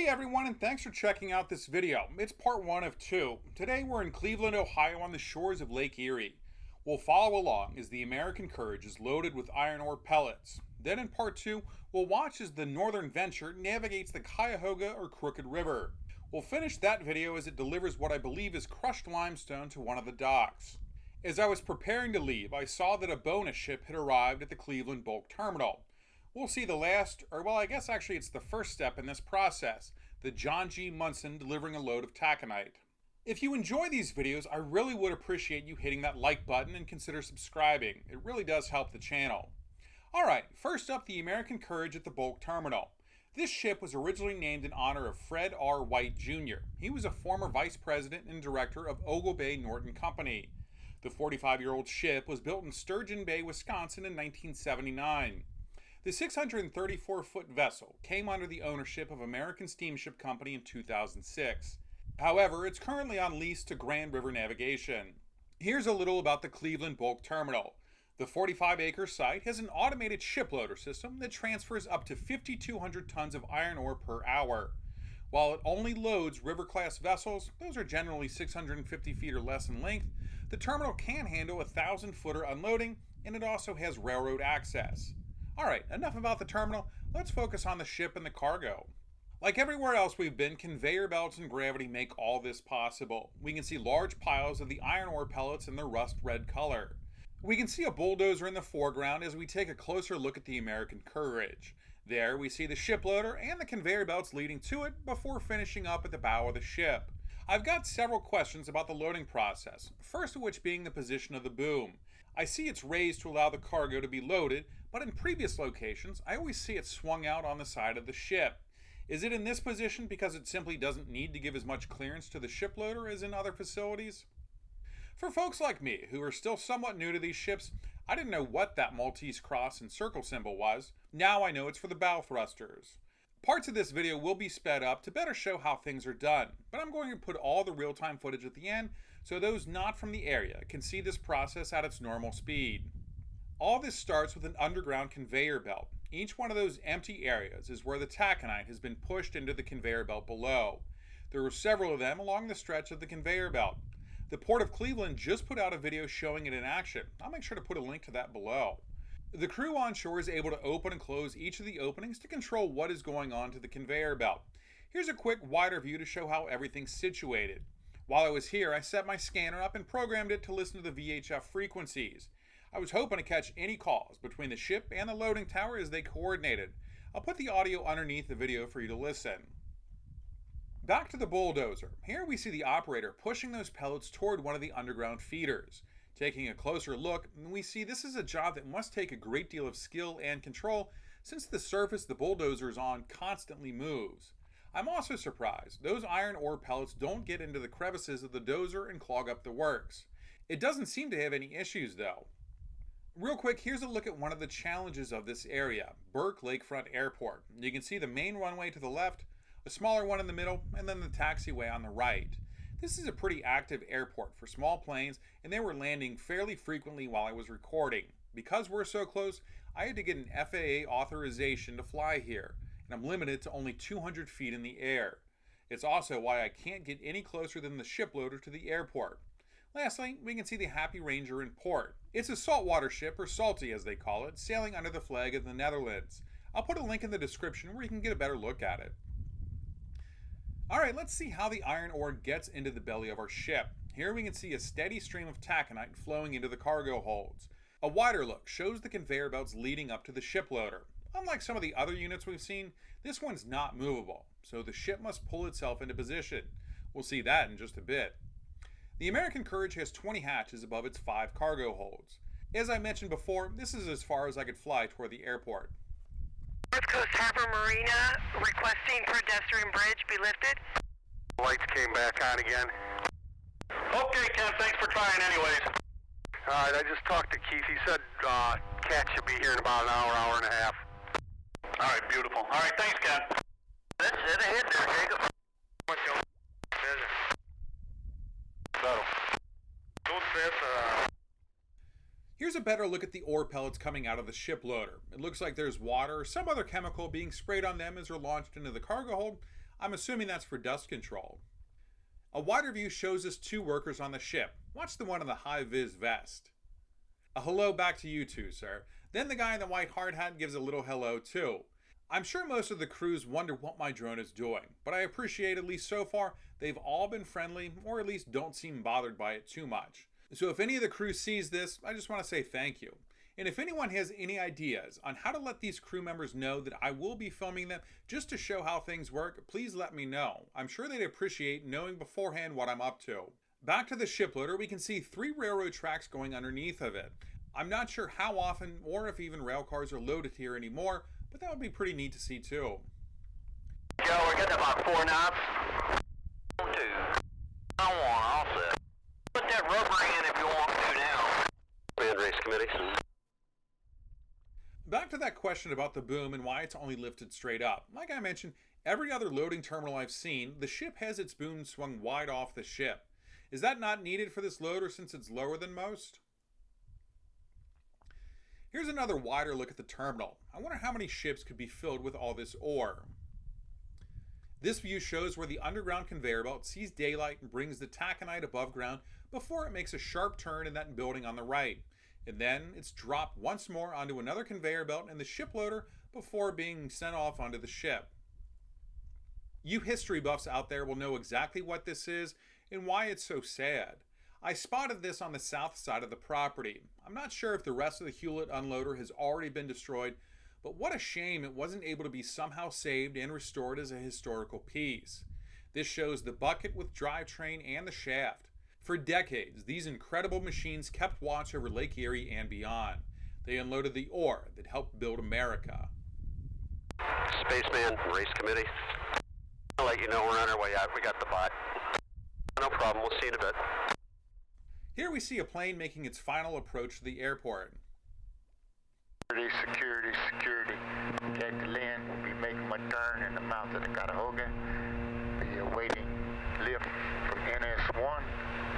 Hey everyone, and thanks for checking out this video. It's part one of two. Today we're in Cleveland, Ohio on the shores of Lake Erie. We'll follow along as the American Courage is loaded with iron ore pellets. Then in part two, we'll watch as the Northern Venture navigates the Cuyahoga or Crooked River. We'll finish that video as it delivers what I believe is crushed limestone to one of the docks. As I was preparing to leave, I saw that a bonus ship had arrived at the Cleveland bulk terminal. We'll see the last, or well, I guess actually it's the first step in this process, the John G. Munson delivering a load of taconite. If you enjoy these videos, I really would appreciate you hitting that like button and consider subscribing. It really does help the channel. Alright, first up, the American Courage at the bulk terminal. This ship was originally named in honor of Fred R. White Jr. He was a former vice president and director of Ogle Bay Norton Company. The 45-year-old ship was built in Sturgeon Bay, Wisconsin in 1979. The 634-foot vessel came under the ownership of American Steamship Company in 2006. However, it's currently on lease to Grand River Navigation. Here's a little about the Cleveland Bulk Terminal. The 45-acre site has an automated ship loader system that transfers up to 5,200 tons of iron ore per hour. While it only loads river-class vessels, those are generally 650 feet or less in length, the terminal can handle a 1,000-footer unloading, and it also has railroad access. Alright, enough about the terminal, let's focus on the ship and the cargo. Like everywhere else we've been, conveyor belts and gravity make all this possible. We can see large piles of the iron ore pellets in their rust red color. We can see a bulldozer in the foreground as we take a closer look at the American Courage. There we see the ship loader and the conveyor belts leading to it before finishing up at the bow of the ship. I've got several questions about the loading process, first of which being the position of the boom. I see it's raised to allow the cargo to be loaded, but in previous locations, I always see it swung out on the side of the ship. Is it in this position because it simply doesn't need to give as much clearance to the ship loader as in other facilities? For folks like me, who are still somewhat new to these ships, I didn't know what that Maltese cross and circle symbol was. Now I know it's for the bow thrusters. Parts of this video will be sped up to better show how things are done, but I'm going to put all the real-time footage at the end so those not from the area can see this process at its normal speed. All this starts with an underground conveyor belt. Each one of those empty areas is where the taconite has been pushed into the conveyor belt below. There are several of them along the stretch of the conveyor belt. The Port of Cleveland just put out a video showing it in action. I'll make sure to put a link to that below. The crew on shore is able to open and close each of the openings to control what is going on to the conveyor belt. Here's a quick wider view to show how everything's situated. While I was here, I set my scanner up and programmed it to listen to the VHF frequencies. I was hoping to catch any calls between the ship and the loading tower as they coordinated. I'll put the audio underneath the video for you to listen. Back to the bulldozer. Here we see the operator pushing those pellets toward one of the underground feeders. Taking a closer look, we see this is a job that must take a great deal of skill and control since the surface the bulldozer is on constantly moves. I'm also surprised those iron ore pellets don't get into the crevices of the dozer and clog up the works. It doesn't seem to have any issues though. Real quick, here's a look at one of the challenges of this area, Burke Lakefront Airport. You can see the main runway to the left, a smaller one in the middle, and then the taxiway on the right. This is a pretty active airport for small planes, and they were landing fairly frequently while I was recording. Because we're so close, I had to get an FAA authorization to fly here, and I'm limited to only 200 feet in the air. It's also why I can't get any closer than the ship loader to the airport. Lastly, we can see the Happy Ranger in port. It's a saltwater ship, or salty as they call it, sailing under the flag of the Netherlands. I'll put a link in the description where you can get a better look at it. Alright, let's see how the iron ore gets into the belly of our ship. Here we can see a steady stream of taconite flowing into the cargo holds. A wider look shows the conveyor belts leading up to the ship loader. Unlike some of the other units we've seen, this one's not movable, so the ship must pull itself into position. We'll see that in just a bit. The American Courage has 20 hatches above its 5 cargo holds. As I mentioned before, this is as far as I could fly toward the airport. North Coast Harbor Marina requesting pedestrian bridge be lifted. Lights came back on again. Okay, Ken, thanks for trying anyways. Alright, I just talked to Keith. He said Cat should be here in about an hour, hour and a half. Alright, beautiful. Alright, thanks, Ken. That's it ahead there, Jacob. Here's a better look at the ore pellets coming out of the ship loader. It looks like there's water or some other chemical being sprayed on them as they're launched into the cargo hold. I'm assuming that's for dust control. A wider view shows us two workers on the ship. Watch the one in the high-vis vest. A hello back to you two, sir. Then the guy in the white hard hat gives a little hello too. I'm sure most of the crews wonder what my drone is doing, but I appreciate at least so far they've all been friendly, or at least don't seem bothered by it too much. So if any of the crew sees this, I just want to say thank you. And if anyone has any ideas on how to let these crew members know that I will be filming them just to show how things work, please let me know. I'm sure they'd appreciate knowing beforehand what I'm up to. Back to the ship loader, we can see 3 railroad tracks going underneath of it. I'm not sure how often or if even rail cars are loaded here anymore, but that would be pretty neat to see too. Joe, we're getting about 4 knots. 2. I want all set. Put that rubber in if you want to now. And race committee. Back to that question about the boom and why it's only lifted straight up. Like I mentioned, every other loading terminal I've seen, the ship has its boom swung wide off the ship. Is that not needed for this loader since it's lower than most? Here's another wider look at the terminal. I wonder how many ships could be filled with all this ore. This view shows where the underground conveyor belt sees daylight and brings the taconite above ground before it makes a sharp turn in that building on the right. And then it's dropped once more onto another conveyor belt in the ship loader before being sent off onto the ship. You history buffs out there will know exactly what this is and why it's so sad. I spotted this on the south side of the property. I'm not sure if the rest of the Hewlett unloader has already been destroyed, but what a shame it wasn't able to be somehow saved and restored as a historical piece. This shows the bucket with drivetrain and the shaft. For decades, these incredible machines kept watch over Lake Erie and beyond. They unloaded the ore that helped build America. Spaceman, race committee. I'll let you know we're on our way out. We got the bot. No problem. We'll see you in a bit. Here we see a plane making its final approach to the airport. Security. Take the land. We'll be making my turn in the mouth of the Cuyahoga. Be awaiting lift from NS1,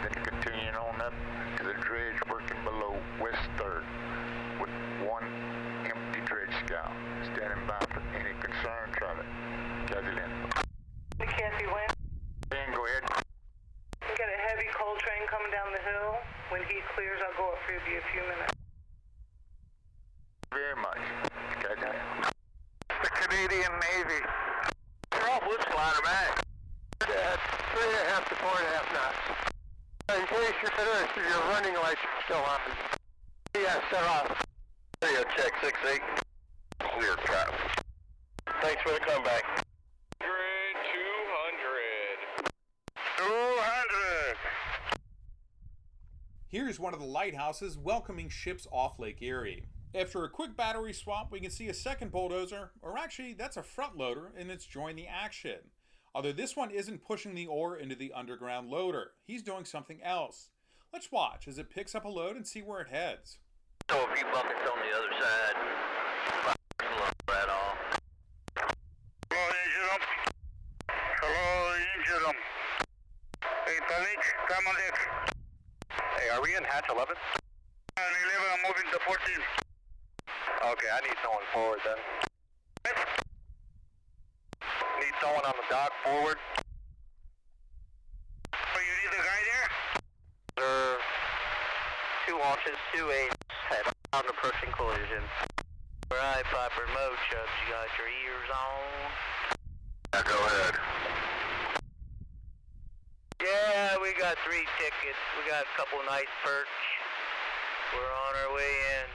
then continuing on up to the dredge working below West 3rd with one empty dredge scow standing by for any concern traffic. Gasoline. Kathy Wynn. Ben, go ahead. We got a heavy coal train coming down the hill. When he clears, I'll go up for you in a few minutes. Very much. Gasoline. The Canadian Navy. You're off wood slider back. 3.5 to 4.5 knots. In case you're interested, your running lights are still on. Yes, they're off. Radio check 6-8. Clear traffic. Thanks for the comeback. 200. 200. Here's one of the lighthouses welcoming ships off Lake Erie. After a quick battery swap, we can see a second bulldozer, or actually that's a front loader, and it's joined the action. Although this one isn't pushing the ore into the underground loader. He's doing something else. Let's watch as it picks up a load and see where it heads. So a few buckets on the other side. Right off. Hello, engine. Hello, engine. Hey, Pellets, come on deck. Hey, are we in hatch 11? 11, I'm moving to 14. Okay, I need someone forward then. Need someone on the dock forward. Oh, you need the guy there? 2 launches, 2 8s, head on approaching collision. Right, Piper mode, Chubbs, you got your ears on? Yeah, go ahead. Yeah, we got 3 tickets. We got a couple nice perch. We're on our way in.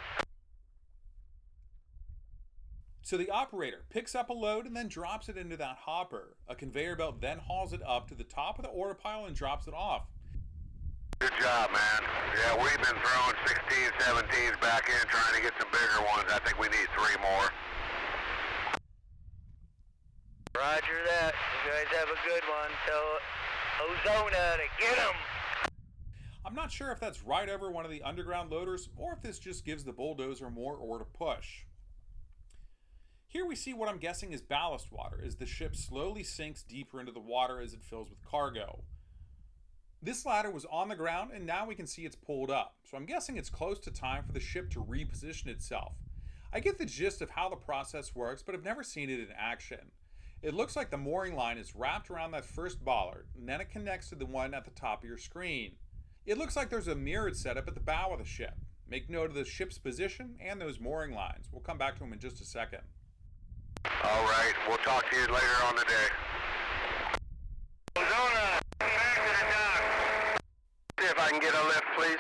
So the operator picks up a load and then drops it into that hopper. A conveyor belt then hauls it up to the top of the order pile and drops it off. Good job, man. Yeah, we've been throwing 16s, 17s back in, trying to get some bigger ones. I think we need 3 more. Roger that. You guys have a good one. Tell Ozona to get him. I'm not sure if that's right over one of the underground loaders or if this just gives the bulldozer more ore to push. Here we see what I'm guessing is ballast water as the ship slowly sinks deeper into the water as it fills with cargo. This ladder was on the ground and now we can see it's pulled up, so I'm guessing it's close to time for the ship to reposition itself. I get the gist of how the process works, but I've never seen it in action. It looks like the mooring line is wrapped around that first bollard, and then it connects to the one at the top of your screen. It looks like there's a mirrored setup at the bow of the ship. Make note of the ship's position and those mooring lines. We'll come back to them in just a second. All right, we'll talk to you later on today. Zona, back to the dock. See if I can get a lift, please.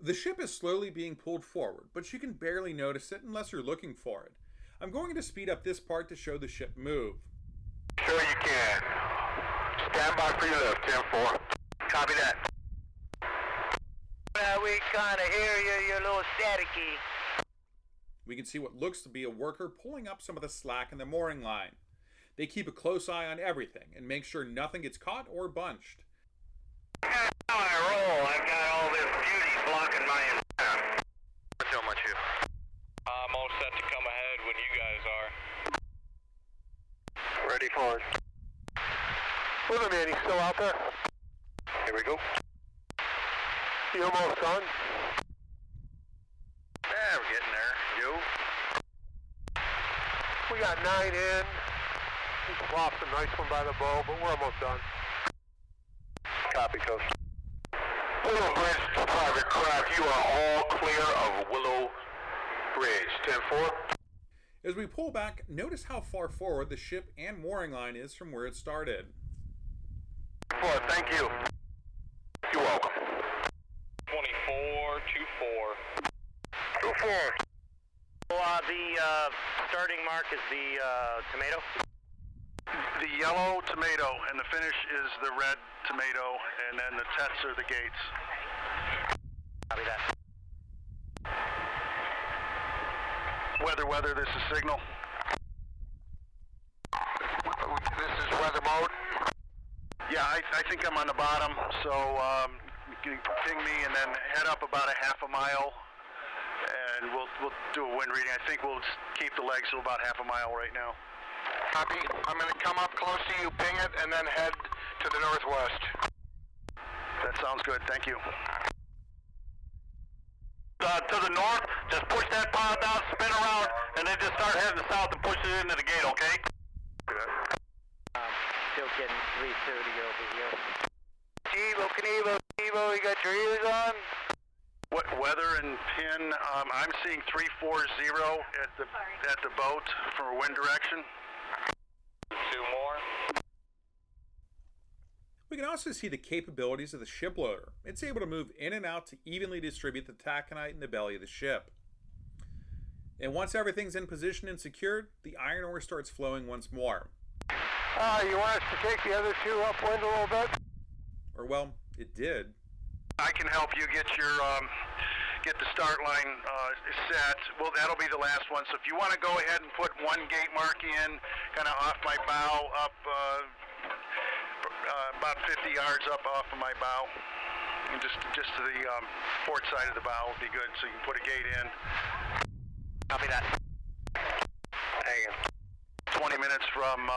The ship is slowly being pulled forward, but you can barely notice it unless you're looking for it. I'm going to speed up this part to show the ship move. Sure you can. Stand by for your lift, 10-4. Copy that. We kind of hear you, you're a little staticky. We can see what looks to be a worker pulling up some of the slack in the mooring line. They keep a close eye on everything and make sure nothing gets caught or bunched. How I roll, I've got all this beauty blocking my path. So much you. I'm all set to come ahead when you guys are. Ready for it. Wait a minute, he's still out there? Here we go. You almost done? Yeah, we're getting there. You? We got 9 in. We lost a nice one by the bow, but we're almost done. Copy, Coach. Willow Bridge to private craft. You are all clear of Willow Bridge. 10-4. As we pull back, notice how far forward the ship and mooring line is from where it started. 4, thank you. You're welcome. 24-24. 2-4. The starting mark is the tomato. The yellow tomato, and the finish is the red tomato, and then the tets are the gates. Copy that. Weather, this is signal. This is weather mode. Yeah, I think I'm on the bottom, so you can ping me and then head up about a half a mile, and we'll do a wind reading. I think we'll keep the legs to about half a mile right now. Copy. I'm going to come up close to you, ping it, and then head to the northwest. That sounds good, thank you. To the north, just push that pod down, spin around, and then just start heading south and push it into the gate, okay? Still getting 330 over here. Evo, you got your ears on? What weather and pin? I'm seeing 340 at the boat for wind direction. 2 more. We can also see the capabilities of the ship loader. It's able to move in and out to evenly distribute the taconite in the belly of the ship. And once everything's in position and secured, the iron ore starts flowing once more. You want us to take the other 2 upwind a little bit? Or well, it did. I can help you get your get the start line set. Well, that'll be the last one. So if you want to go ahead and put one gate mark in, kind of off my bow, up about 50 yards up off of my bow, and just to the port side of the bow would be good. So you can put a gate in. Copy that. Hang on. 20 minutes from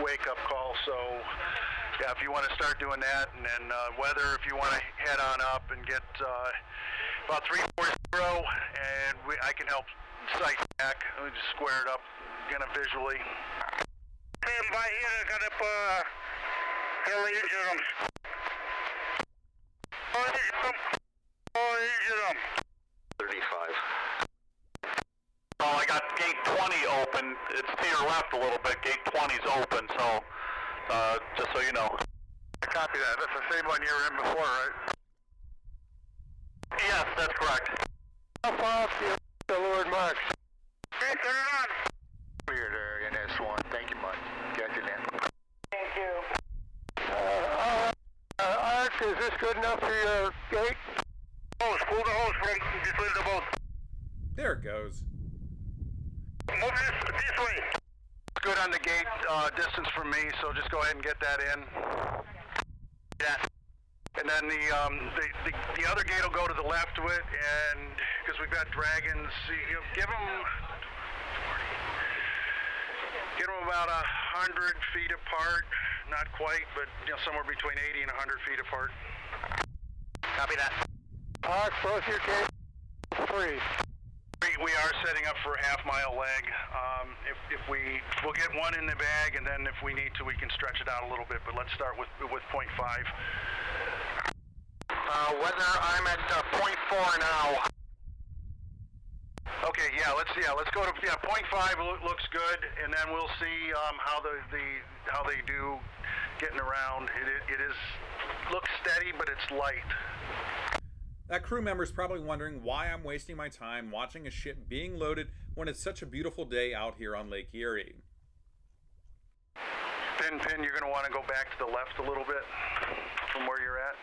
wake-up call. So yeah, if you want to start doing that, and then weather, if you want to head on up and get about 340, and I can help sight back. Let me just square it up, kind of visually. Stand by here, got up, engine 35. Oh, I got gate 20 open. It's to your left a little bit. Gate 20's open, so just so you know. Copy that. That's the same one you were in before, right? Yes, that's correct. How far off the Lord marks? Okay, turn it on. Cleared area in S1. Thank you much. Catch you then. Thank you. Ark, is this good enough for your gate? Hose, pull the hose from this way of the boat. There it goes. Move this way. It's good on the gate distance from me, so just go ahead and get that in. Yeah. And then the other gate will go to the left of it, and because we've got dragons, give them about 100 feet apart. Not quite, but somewhere between 80 and 100 feet apart. Copy that. Ark, both your gates free. we are setting up for a half-mile leg. We'll get one in the bag, and then if we need to, we can stretch it out a little bit. But let's start with 0.5. Weather, I'm at 0.4 now. Okay, let's go to 0.5 looks good, and then we'll see how they do getting around. It looks steady, but it's light. That crew member's probably wondering why I'm wasting my time watching a ship being loaded when it's such a beautiful day out here on Lake Erie. Pin, you're going to want to go back to the left a little bit from where you're at.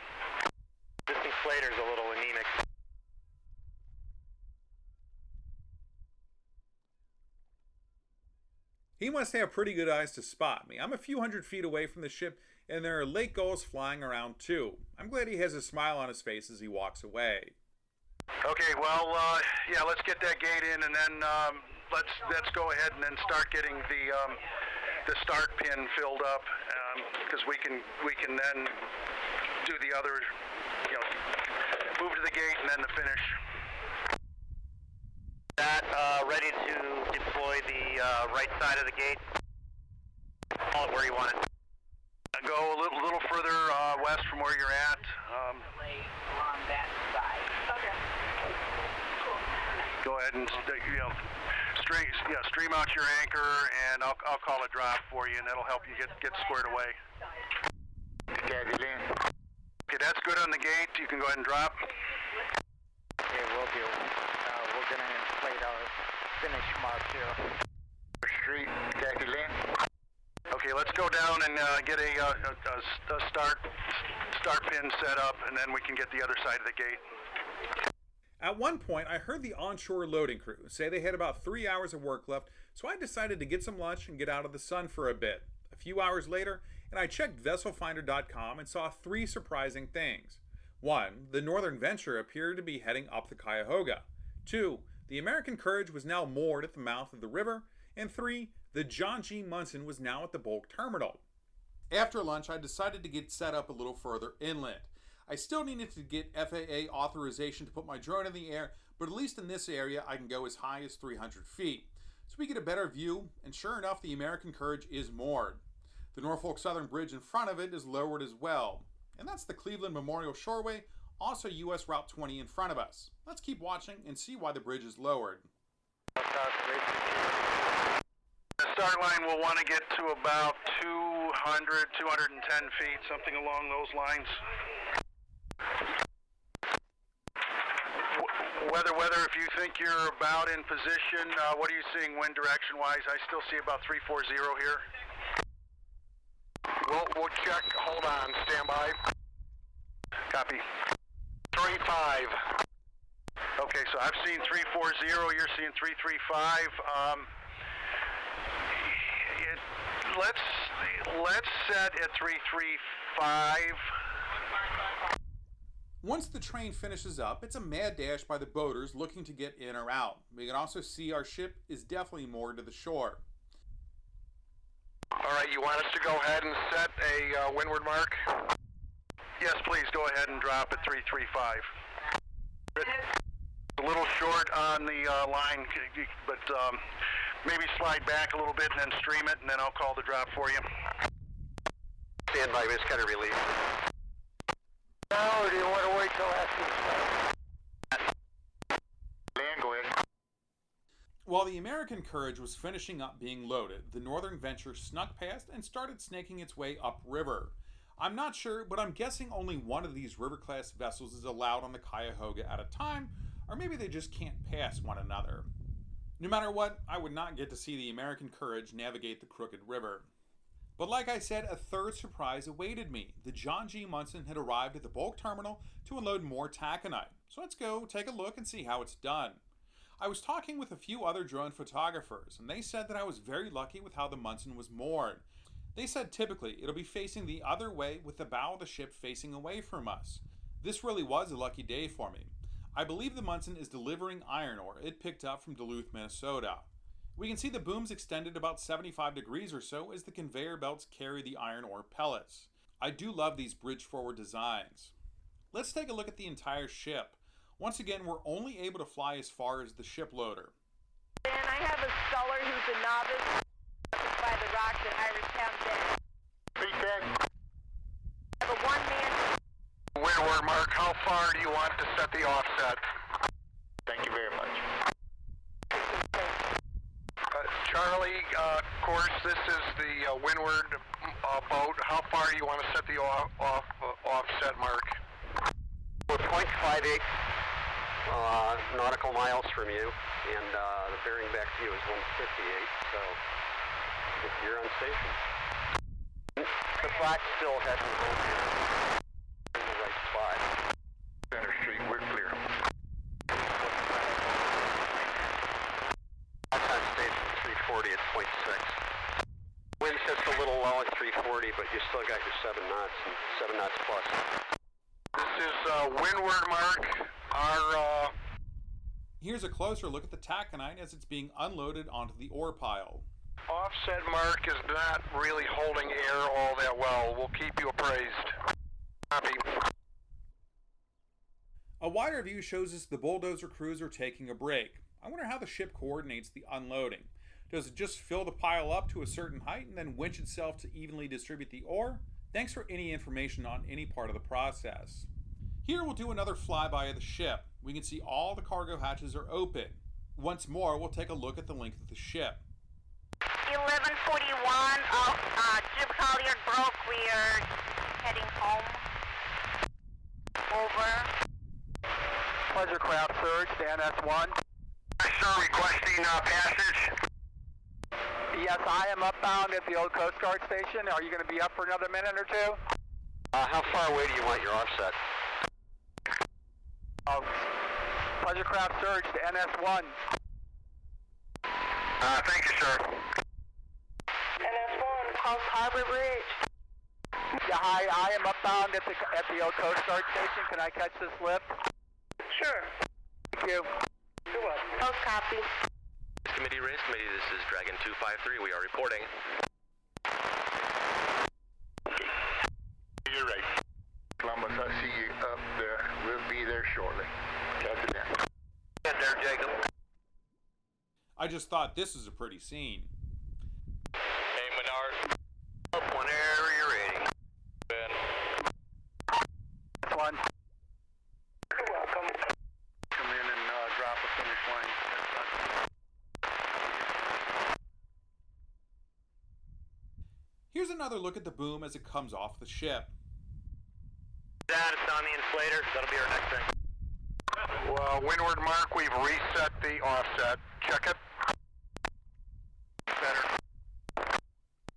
This inflator's a little anemic. He must have pretty good eyes to spot me. I'm a few hundred feet away from the ship, and there are lake gulls flying around too. I'm glad he has a smile on his face as he walks away. Okay, well, let's get that gate in, and then let's go ahead and then start getting the start pin filled up, because we can then do the other, move to the gate and then the finish. That ready to deploy the right side of the gate. Call it where you want it. Go a little further west from where you're at. On that side. Okay. Go ahead and stream out your anchor, and I'll call a drop for you, and that'll help you get squared away. Okay, that's good on the gate. You can go ahead and drop. Yeah, we'll do. We're going to inflate our finish mark here. Street, Jackie Lynn. Okay, let's go down and get a start pin set up, and then we can get the other side of the gate. At one point, I heard the onshore loading crew say they had about 3 hours of work left, so I decided to get some lunch and get out of the sun for a bit. A few hours later, and I checked vesselfinder.com and saw 3 surprising things. 1. The Northern Venture appeared to be heading up the Cuyahoga. 2. The American Courage was now moored at the mouth of the river. And 3. The John G. Munson was now at the bulk terminal. After lunch, I decided to get set up a little further inland. I still needed to get FAA authorization to put my drone in the air, but at least in this area I can go as high as 300 feet. So we get a better view, and sure enough, the American Courage is moored. The Norfolk Southern Bridge in front of it is lowered as well. And that's the Cleveland Memorial Shoreway, also US Route 20 in front of us. Let's keep watching and see why the bridge is lowered. The start line will want to get to about 200, 210 feet, something along those lines. Weather, if you think you're about in position, what are you seeing wind direction-wise? I still see about 340 here. We'll check. Hold on. Stand by. Copy. 3-5. Okay, so I've seen 340. You're seeing 335. Let's set at 335. Once the train finishes up, it's a mad dash by the boaters looking to get in or out. We can also see our ship is definitely moored to the shore. All right, you want us to go ahead and set a windward mark? Yes, please go ahead and drop at 335. A little short on the line, but maybe slide back a little bit and then stream it, and then I'll call the drop for you. Stand by, it's got to release. Or do you want to wait till after the start? Dan, go ahead. While the American Courage was finishing up being loaded, the Northern Venture snuck past and started snaking its way upriver. I'm not sure, but I'm guessing only one of these river-class vessels is allowed on the Cuyahoga at a time, or maybe they just can't pass one another. No matter what, I would not get to see the American Courage navigate the crooked river. But like I said, a third surprise awaited me. The John G. Munson had arrived at the bulk terminal to unload more taconite. So let's go take a look and see how it's done. I was talking with a few other drone photographers, and they said that I was very lucky with how the Munson was moored. They said typically it'll be facing the other way with the bow of the ship facing away from us. This really was a lucky day for me. I believe the Munson is delivering iron ore it picked up from Duluth, Minnesota. We can see the booms extended about 75 degrees or so as the conveyor belts carry the iron ore pellets. I do love these bridge forward designs. Let's take a look at the entire ship. Once again, we're only able to fly as far as the ship loader. And I have a sculler who's a novice by the rocks at Irish Town Bay. Feedback. I have a one-man. Windward, Mark, how far do you want to set the offset? Thank you very much. Charlie, of course, this is the Windward boat. How far do you want to set the offset mark? We're 0.58 nautical miles from you, and the bearing back to you is 158, so you're on station. The flag still heading home in the right spot. Center Street, we're clear. That's on station 340 at 0.6. Wind's just a little low at 340, but you still got your 7 knots and 7 knots plus. This is Windward, Mark. Our Here's a closer look at the taconite as it's being unloaded onto the ore pile. offset mark is not really holding air all that well. We'll keep you appraised. Copy. A wider view shows us the bulldozer crews are taking a break. I wonder how the ship coordinates the unloading. Does it just fill the pile up to a certain height and then winch itself to evenly distribute the ore? Thanks for any information on any part of the process. Here we'll do another flyby of the ship. We can see all the cargo hatches are open. Once more, we'll take a look at the length of the ship. 11:41. Jib Collier broke. We are heading home. Over. Pleasure craft surge to NS1. Sir, requesting passage. Yes, I am upbound at the old Coast Guard station. Are you going to be up for another minute or two? How far away do you want your offset? Pleasure craft surge to NS1. Thank you, sir. NS1, Coast Harbor Bridge. Yeah, hi, I am upbound at the old Coast Guard station. Can I catch this lift? Sure. Thank you. You're welcome. Post copy. Committee, race committee, this is Dragon 253. We are reporting. You're right. Columbus, I see you up there. We'll be there shortly. Copy that. Get there, Jacob. I just thought this was a pretty scene. Hey, Menard. Up whenever you're ready. Ben. One. You're welcome. Come in and drop a finish line. Here's another look at the boom as it comes off the ship. Dad, it's on the inflator. That'll be our next thing. Well, Windward Mark, we've reset the offset. Check it. Better.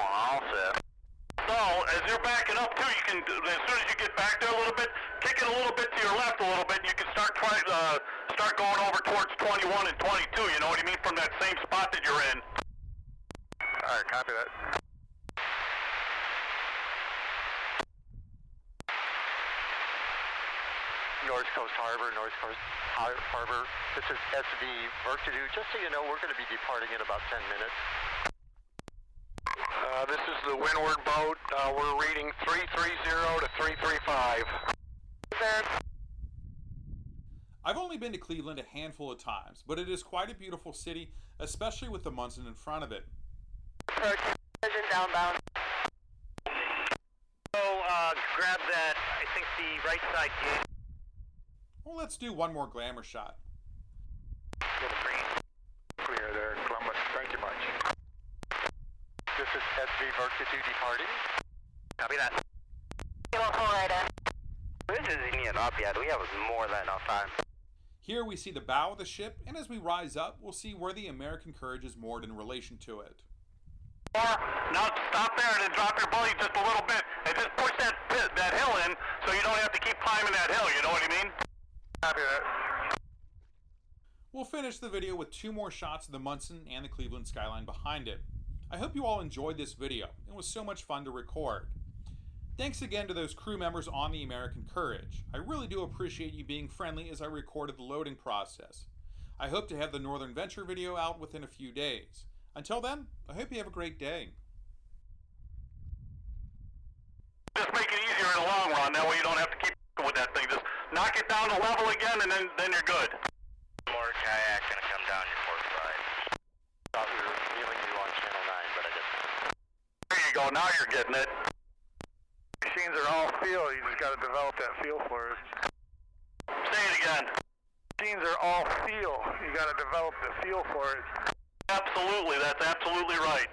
All set. So, as you're backing up too, you can, as soon as you get back there a little bit, kick it a little bit to your left a little bit, and you can start going over towards 21 and 22, you know what I mean, from that same spot that you're in. Alright, copy that. North Coast Harbor, North Coast Harbor. This is SV Virtude. Just so you know, we're going to be departing in about 10 minutes. This is the Windward boat. We're reading 330 to 335. I've only been to Cleveland a handful of times, but it is quite a beautiful city, especially with the Munson in front of it. Downbound. So, grab that, I think the right side gate. Well, let's do one more glamour shot. Little green. Clear there, Columbus. Thank you much. This is SV Virtude departing. Copy that. This isn't even up yet. We have more than enough time. Here we see the bow of the ship, and as we rise up, we'll see where the American Courage is moored in relation to it. Now stop there and then drop your belly just a little bit, and just push that hill in, so you don't have to keep climbing that hill, you know what I mean? Copy that. We'll finish the video with two more shots of the Munson and the Cleveland skyline behind it. I hope you all enjoyed this video. It was so much fun to record. Thanks again to those crew members on the American Courage. I really do appreciate you being friendly as I recorded the loading process. I hope to have the Northern Venture video out within a few days. Until then, I hope you have a great day. Just make it easier in the long run, that way you don't have to keep with that thing. Just knock it down to level again, and then you're good. More kayak gonna come down your port side. Thought we were feeling you on channel 9, but I guess not. There you go, now you're getting it. Machines are all feel. You just got to develop that feel for it. Say it again. Machines are all feel. You got to develop the feel for it. Absolutely, that's absolutely right.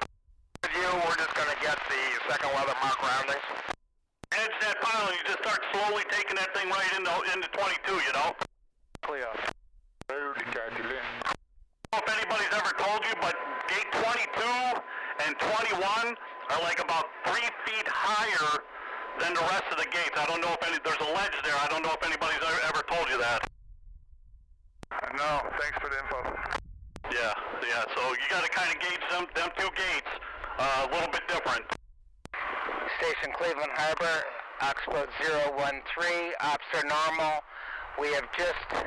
We're just gonna get the second weather mark roundings. Edge that pile, and you just start slowly taking that thing right into 22, you know? Clear. Road to Jacqueline. I don't know if anybody's ever told you, but gate 22 and 21 are like about 3 feet higher than the rest of the gates. I don't know if there's a ledge there. I don't know if anybody's ever told you that. No, thanks for the info. Yeah, so you got to kind of gauge them 2 gates a little bit different. Station Cleveland Harbor, Oxbow 013, ops are normal. We have just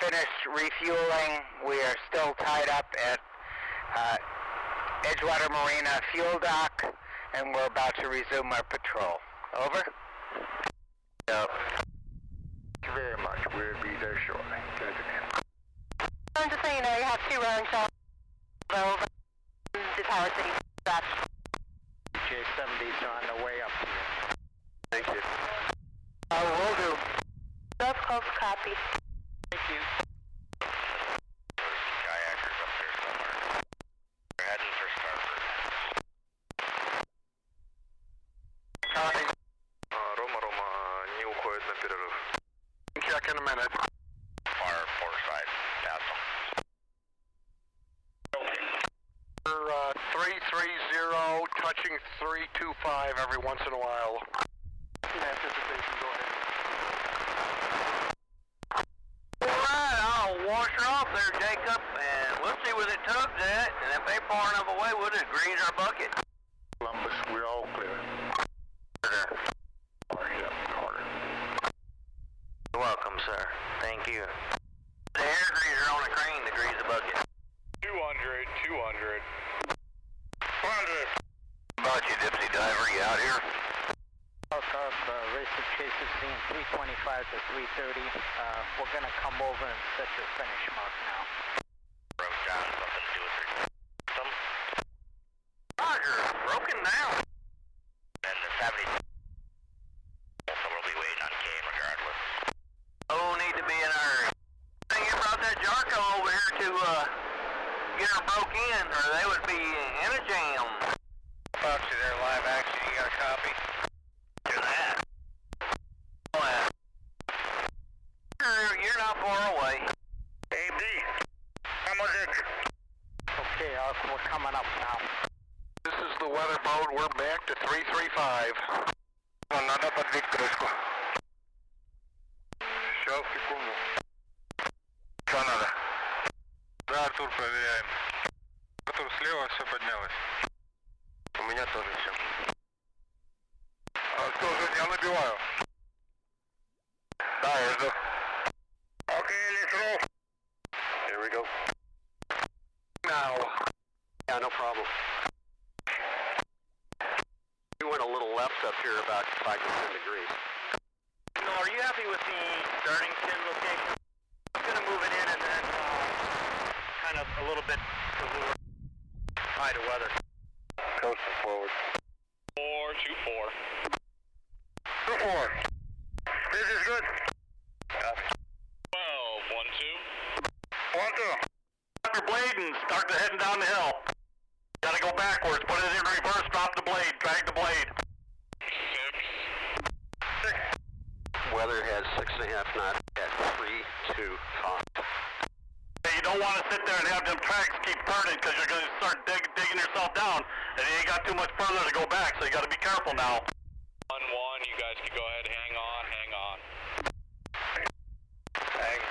finished refueling. We are still tied up at Edgewater Marina fuel dock, and we're about to resume our patrol. Over? Yep. Thank you very much. We'll be there shortly. Just so you know, you have 2 rolling shells over the Tower City stretch. J-70s are on the way up here. Thank you. Will do. That's close copy. Thank you. Kayakers up there somewhere. They're heading for starboard. Copy. Roma, не уходит на перерыв. Check in a minute. Far port side. Castle. We're 330, touching 325 every once in a while. Anticipation, go ahead. Alright, I'll wash her off there, Jacob, and we'll see where the tug's at, and if they far enough away, we'll just grease our bucket. Columbus, we're all clear. Carter. You're welcome, sir. Thank you. The air greaser on a crane to grease the bucket. 200. About you, Dipsy Diver, you out here? Racer Chaser scene 325 to 330. We're gonna come over and set your finish mark now. Broke down, something to do with her. Some. Roger, broken down. And the 70. So we'll be waiting on Kane regardless. Oh, need to be in a hurry. I think you brought that Jarko over here to, get her broke in, or they would be in a jam. Foxy there, live action. You got a copy? Do that. You're not far away. Hey, B. I'm on deck. Okay, we're coming up now. This is the weather boat. We're back to 335. Надо подвиг крышку. Сейчас, секунду. Что надо? Да, Артур, проверяем. Артур, слева все поднялось. У меня тоже все. Тоже я набиваю. Да, я жду. Okay, let's roll. Here we go. Now. Yeah, no problem. We went a little left up here about 5 to 10 degrees. No, are you happy with the starting pin location? I'm going to move it in and then kind of a little bit to lure high to weather. Coasting forward. 424. 2-4. This is good. Copy. 12, 1-2. 1-2. Drop your blade and start heading down the hill. Gotta go backwards. Put it in reverse. Drop the blade. Drag the blade. 6. Weather has 6.5 knots at 325. You don't want to sit there and have them tracks keep turning because you're going to start digging yourself down, and you ain't got too much further to go back, so you got to be careful now. 1-1, you guys can go ahead, hang on. Hang.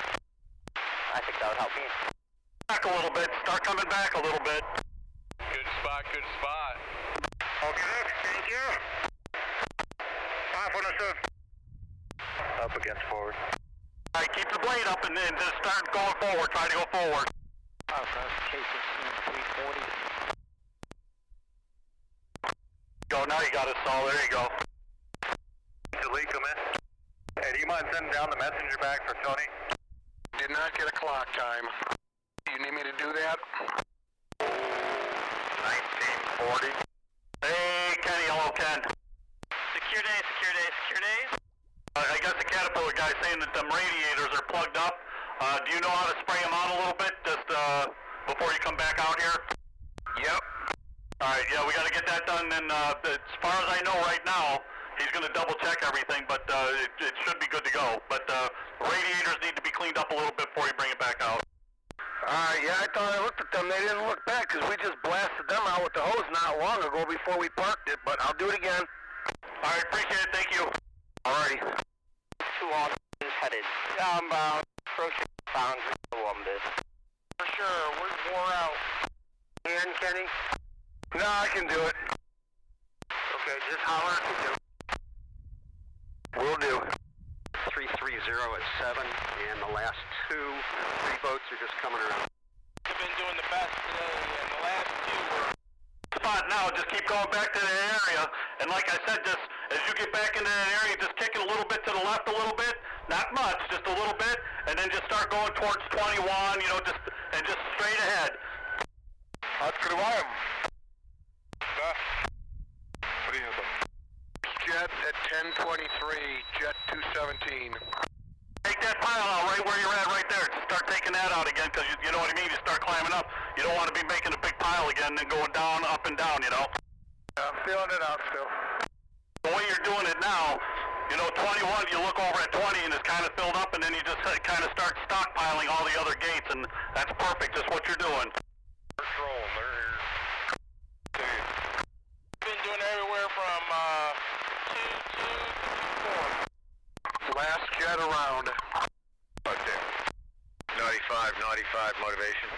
I think that would help me. Back a little bit. Start coming back a little bit. Good spot. Okay, thank you. Off on the surf. Up against forward. All right, keep the blade up and then just start going forward. Try to go forward. Chaser scene 340. Go, now you got it, Saul. There you go. Delete, come in. Hey, do you mind sending down the messenger bag for Tony? Did not get a clock time. You need me to do that? 1940. Hey, Kenny, hello, Ken. Secure days, secure days, secure days. I got the Caterpillar guy saying that them radiators are plugged up. Do you know how to spray them out a little bit just before you come back out here? Yep. All right, yeah, we got to get that done. And as far as I know right now, he's going to double check everything, but it should be good to go. But radiators need to be cleaned up a little bit before you bring it back out. Yeah, I thought I looked at them. They didn't look back because we just blasted them out with the hose not long ago before we parked it, but I'll do it again. All right, appreciate it. Thank you. Alrighty. 2 Austin headed southbound, approaching boundary Columbus. For sure, we're wore out. And Kenny? No, I can do it. Okay, just holler if you do. Will do. 330 at 7, and the last 2 boats are just coming around. We've been doing the best today, and the last 2 were... Spot now, just keep going back to the area, and like I said, just as you get back into that area, just kick it a little bit to the left a little bit, not much, just a little bit, and then just start going towards 21, you know, just straight ahead. That's pretty wild. What do you have? Jet at 1023, jet 217. Take that pile out right where you're at right there. Just start taking that out again, because you know what I mean? You start climbing up. You don't want to be making a big pile again and going down, up and down, you know? Yeah, I'm feeling it out still. The way you're doing it now, you know, 21, you look over at 20 and it's kind of filled up, and then you just kind of start stockpiling all the other gates, and that's perfect, just what you're doing. Patrol, they're here. We've been doing everywhere from 2 to 4. Last jet around. Right there. 95 motivation.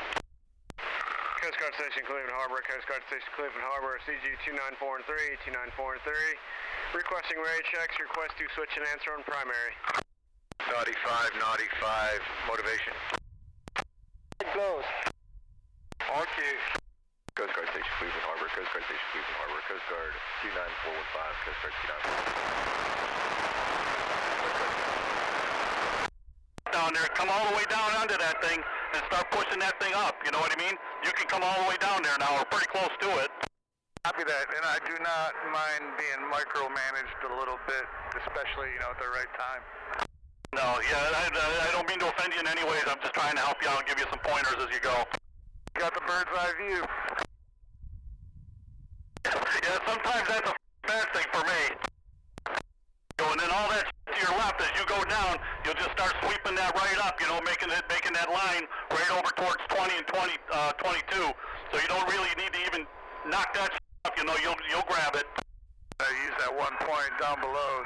Coast Guard Station Cleveland Harbor, Coast Guard Station Cleveland Harbor, CG 294 and 3, 294 and 3. Requesting radio checks, request to switch and answer on primary. 95 motivation. It goes. On cue. Coast Guard Station Cleveland Harbor, Coast Guard Station Cleveland Harbor, Coast Guard 29415, Coast Guard 29415. Down there, come all the way down onto that thing and start pushing that thing up, you know what I mean? You can come all the way down there now, we're pretty close to it. Copy that, and I do not mind being micromanaged a little bit, especially, you know, at the right time. No, yeah, I don't mean to offend you in any ways, I'm just trying to help you out and give you some pointers as you go. Got the bird's eye view. Yeah, sometimes that's a bad thing for me. And then all that to your left, as you go down, you'll just start sweeping that right up, you know, making that line right over towards 20 and 22. So you don't really need to even knock that up, you know, you'll grab it. I use that one point down below.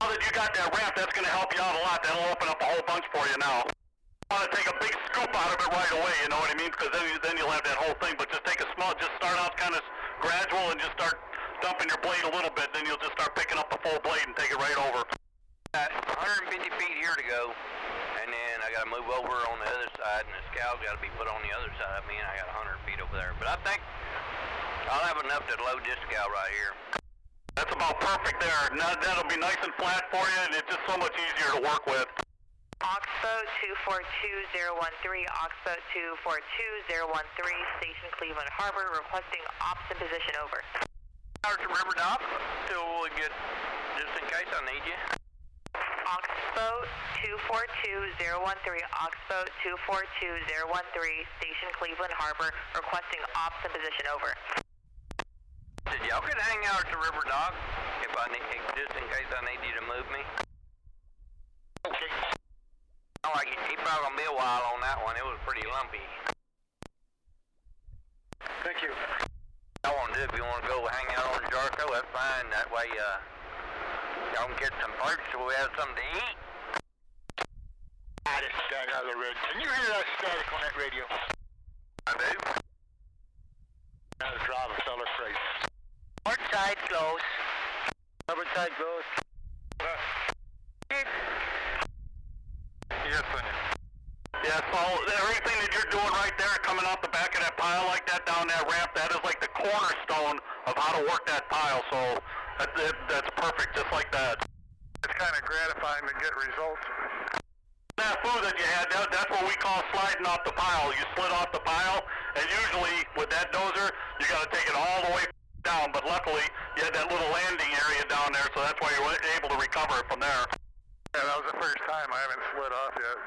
Now that you got that ramp, that's going to help you out a lot. That'll open up a whole bunch for you now. You want to take a big scoop out of it right away, you know what I mean? Because then you'll have that whole thing. But just take a small, just start out kind of gradual and just start dumping your blade a little bit. Then you'll just start picking up the full blade and take it right over. 150 feet here to go, and then I got to move over on the other side, and the scow's got to be put on the other side of me, and I got 100 feet over there. But I think I'll have enough to load this scow right here. That's about perfect there. Now, that'll be nice and flat for you, and it's just so much easier to work with. Oxbow 242013, Oxbow 242013, Station Cleveland Harbor, requesting ops in position, over. Out to River Dock till we get, just in case I need you. Oxbow 242013, Oxbow 242013, Station Cleveland Harbor, requesting ops in position, over. Said y'all could hang out at the River Dock if I need, just in case I need you to move me. Okay. Oh, he probably gonna be a while on that one. It was pretty lumpy. Thank you. I want to do, if you want to go hang out on Jarko, that's fine. That way, y'all can get some parts so we have something to eat. This static out of the red. Can you hear that static on that radio? I do. Now the driver, fella freight. Port side close. Starboard side close. Yes, honey. Yeah, so everything that you're doing right there, coming off the back of that pile like that, down that ramp, that is like the cornerstone of how to work that pile. So that's perfect, just like that. It's kind of gratifying to get results. That food that you had, that's what we call sliding off the pile. You slid off the pile, and usually with that dozer, you got to take it all the way down. But luckily, you had that little landing area down there, so that's why you were able to recover it from there. Yeah, that was the first time. I haven't slid off yet.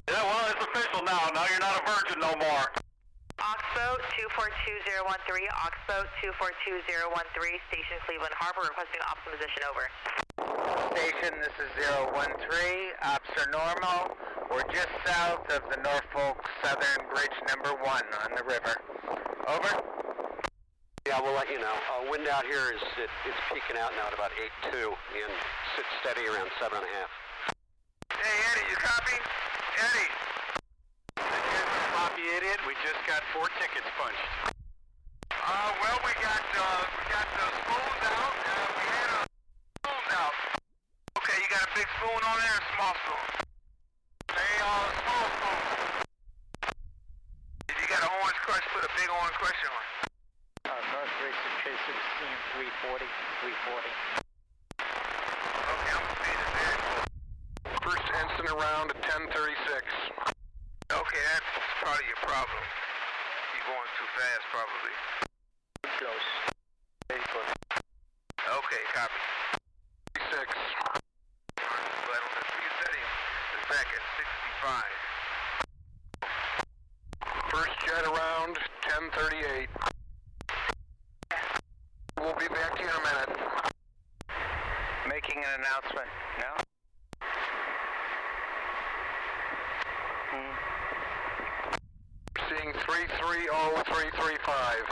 Yeah, well, it's official now. Now you're not a virgin no more. Oxbow 242013, Oxbow 242013, Station Cleveland Harbor, requesting optimal position over. Station, this is 013, ops are normal. We're just south of the Norfolk Southern Bridge number 1 on the river. Over. Yeah, we'll let you know. Wind out here is it's peaking out now at about 8.2 and sits steady around 7.5. Hey, Eddie, you copy? Eddie. Sloppy idiot. We just got 4 tickets punched. Well, we got the spoons out. We had a spoons out. Okay, you got a big spoon on there or a small spoon? Small spoon. If you got an orange crush, put a big orange crush on. North Racing Tracer, seeing 340, 340. Okay, I'm speeding there. First instant around at 10:36. Okay, that's probably your problem. You're going too fast, probably. Close. Very close. Okay, copy. 6. But on the speed setting, it's back at 65. First jet around, 10:38. We'll be back to you in a minute. Making an announcement now. Seeing 330335.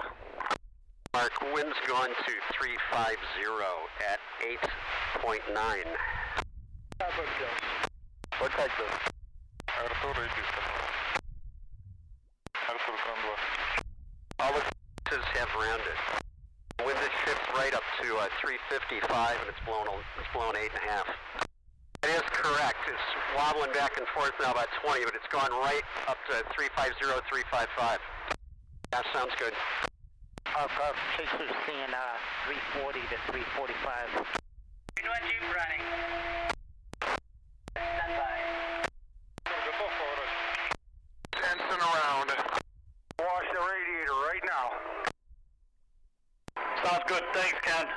Mark, wind's gone to 350 at 8.9. What type of? Arturo Arturo. All the have rounded. Wind has shifted right up to 355 and it's blown 8.5. That is correct. It's wobbling back and forth now about 20, but it's gone right up to 350, 355. That sounds good. Tracer's seeing 340 to 345. Jeep running. Stand by. Ensign around. Wash the radiator right now. Sounds good. Thanks, Ken.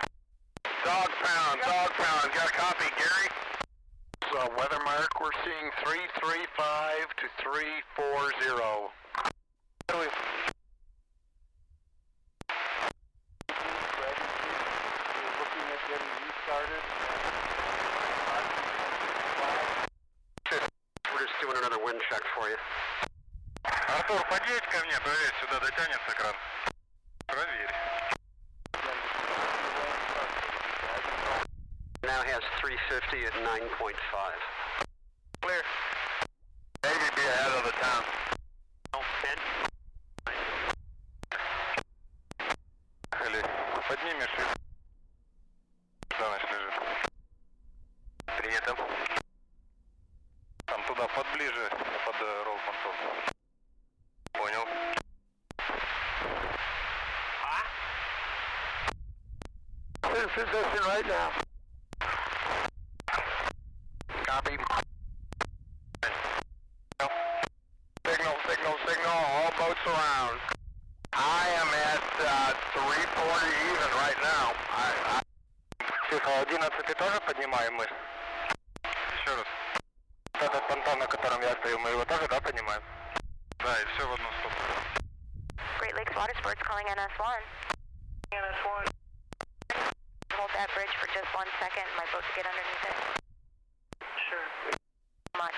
Dog pound. Got a copy, Gary? So weather mark, we're seeing 335 to 340. Looking at getting restarted. We're just doing another wind check for you. Артур, подъедь ко мне, проверь, сюда дотянется кран. Проверь. Now has 350 at 9.5. Clear. Maybe be ahead of the town. Поднимешь их. За ночь лежит. Принято. Там туда, подближе, под ролл-понтон. Понял. In position right now. Copy. Signal, all boats around. I am at 340 even right now. Тихо, 11 тоже поднимаем мы? Еще раз. Этот понтон, на котором я стою, мы его тоже, да, поднимаем? Да, и все в одну сторону. Great Lakes Water Sports calling NS1. NS1. Hold that bridge for just 1 second. My boat to get underneath it. Sure. Much.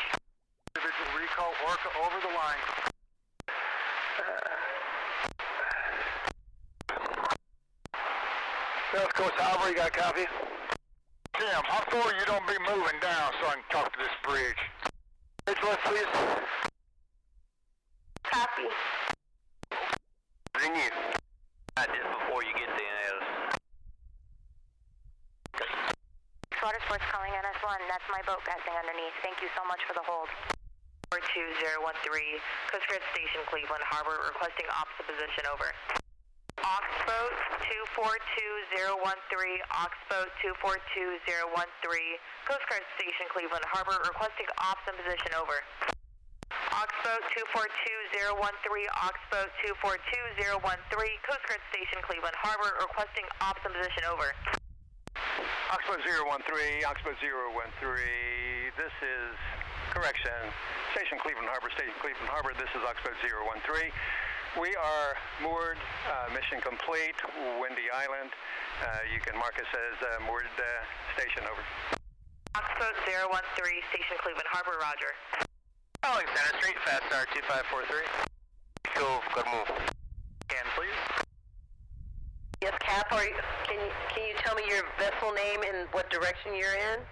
Individual recall Orca over the line. South Coast Harbor, you got a copy? Tim, how far you don't be moving down so I can talk to this bridge? Bridge left, please. Copy. Bring in. Just before you get to NS. Water Sports calling NS1. That's my boat passing underneath. Thank you so much for the hold. 42013, Coast Guard Station, Cleveland Harbor, requesting opposite position over. Oxbow 242013, Oxbow 242013, Coast Guard Station, Cleveland Harbor, requesting ops in position, over. Oxbow 242013, Oxbow 242013, Coast Guard Station, Cleveland Harbor, requesting ops in position, over. Oxbow 013, Oxbow 013, this is, correction, Station Cleveland Harbor, this is Oxbow 013. We are moored, mission complete, Windy Island. You can mark us as moored station, over. Oxbow 013, Station Cleveland Harbor, roger. Calling Center Street, Fast Star 2543. Go, good move. Can please. Yes, Cap, can you tell me your vessel name and what direction you're in?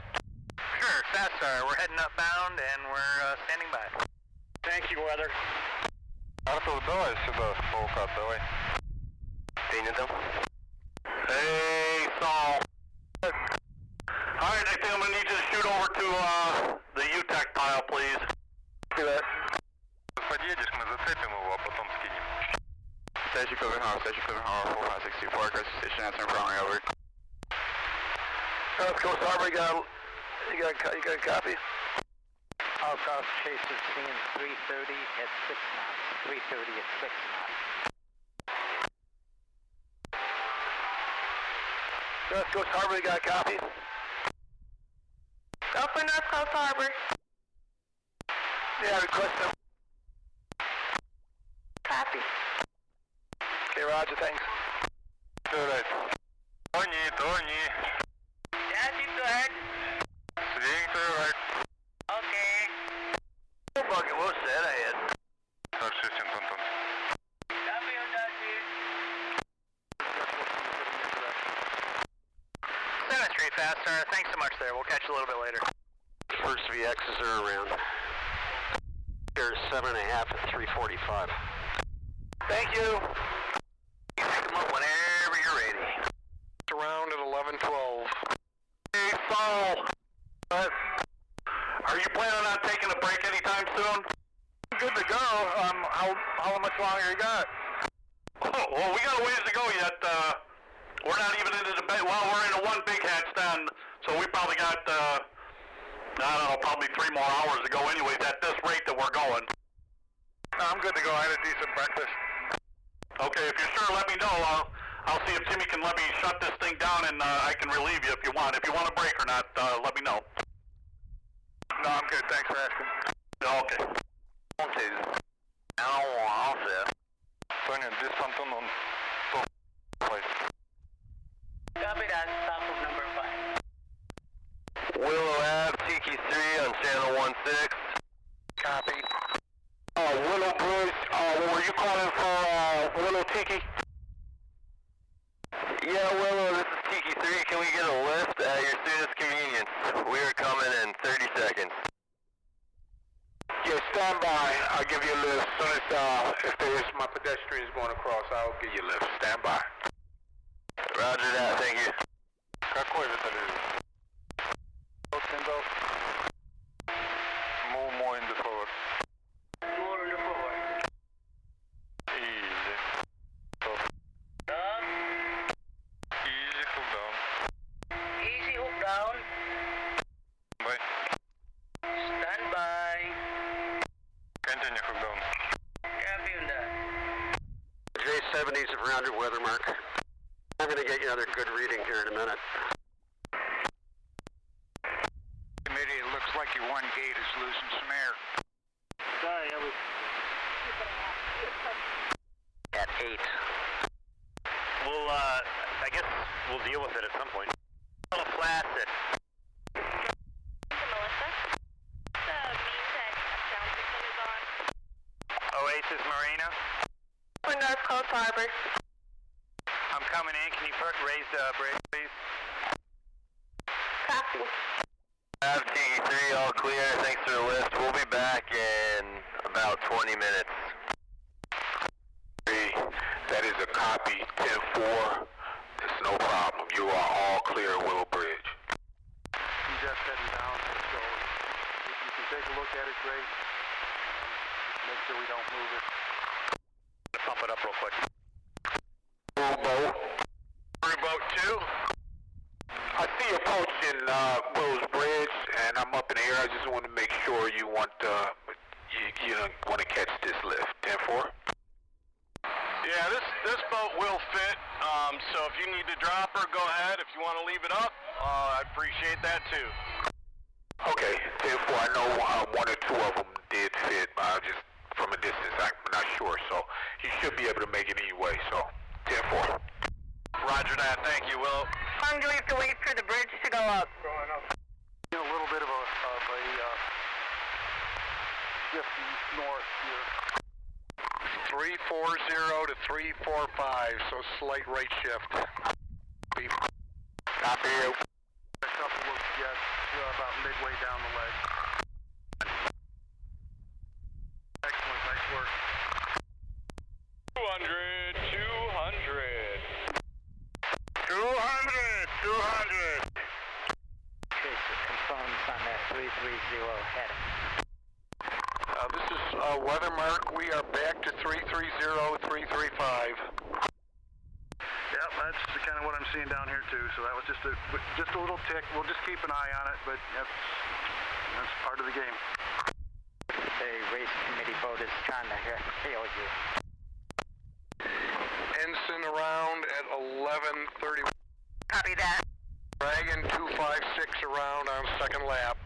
Sure, Fast Star. We're heading upbound and we're standing by. Thank you, weather. Артур, давай сюда, с паука, давай. Принято. Hey, Saul. Alright, I think I'm gonna need you to shoot over to the UTEC pile, please. Do that. Подъедешь, мы зацепим его, а потом скинем. Station Cleveland Harbor, 4564, Coast Station, answering primary, over. Coast Harbor, you got a copy? All cross chasers seeing 330 at 6 knots. 330 at 6 knots. North Coast Harbor, you got a copy? Go for North Coast Harbor. Yeah, request them. Copy. Okay, roger, thanks. Alright. Тони. Yeah, Chief, go ahead. Swing to the right. Okay. Bucket, what's that ahead? Start shifting, Tonton. Copy on that, Chief. Center Street, Fast Star. Thanks so much there. We'll catch you a little bit later. First VXs are around. Here's 7.5 at 345. Thank you. Pick them up whenever you're ready. Around at 11:12. Hey, Saul. Are you planning on taking a break anytime soon? Good to go. How much longer you got? Oh, well, we got a ways to go yet. We're not even into the we're into one big hat stand, so we probably got, I don't know, probably 3 more hours to go anyways at this rate that we're going. I'm good to go. I had a decent breakfast. Okay, if you're sure, let me know. I'll see if Jimmy can let me shut this thing down and I can relieve you if you want. If you want a break or not, let me know. No, I'm good. Thanks for asking. Okay. Okay. I'll set. Tonya, this Tonton on top place. Copy that. Stop of number 5. Willow Ave, Tiki 3 on channel 16. Copy. Willow Bridge, were you calling for, Willow Tiki? Yeah, Willow, this is Tiki 3. Can we get a lift at your soonest convenience? We are coming in 30 seconds. Yeah, stand by. I'll give you a lift. As soon as if there's my pedestrians going across, I'll give you a lift. Stand by. Roger that, thank you. Какой это лифт? Move more in the forward. More on the forward. Easy. Stop. Down. Easy, hook down. Easy hook down. Bye. Stand by. Continue hook down. Copy on that. J70s have rounded weather mark. I'm going to get you another good reading here in a minute. Committee, it looks like your one gate is losing some air. Sorry, I was... At 8. We'll, I guess we'll deal with it at some point. A little flaccid. Melissa? The main tech sound system is on. Oasis Marina. For North Coast Harbor. I'm coming in. Can you raise the bridge, please? Copy. Tiki 3, all clear. Thanks for the lift. We'll be back in about 20 minutes. That is a copy. 10-4. It's no problem. You are all clear at Willow Bridge. I'm just heading down, so if you can take a look at it, great. Make sure we don't move it. Pump it up real quick. Boat. Willows Bridge, and I'm up in the air. I just want to make sure you want to catch this lift. 10-4. Yeah, this boat will fit. So if you need to drop her, go ahead. If you want to leave it up, I appreciate that too. Okay, 10-4. I know one or two of them did fit. Just from a distance, I'm not sure. So you should be able to make it anyway. So 10-4. Roger that. Thank you, Will. How long do we have to wait for the bridge to go up? Going up. A little bit of a shift north here. 340 to 345, so slight right shift. Copy you. A couple of jets about midway down the leg. Excellent, nice work. 200. 200. Chaser confirms on that 330 heading. This is Weathermark. We are back to 330, 335. Yep, that's kind of what I'm seeing down here too. So that was just a little tick. We'll just keep an eye on it, but that's part of the game. The race committee boat is trying to hail you. Ensign around at 11:30. Copy that. Dragon 256 around on second lap.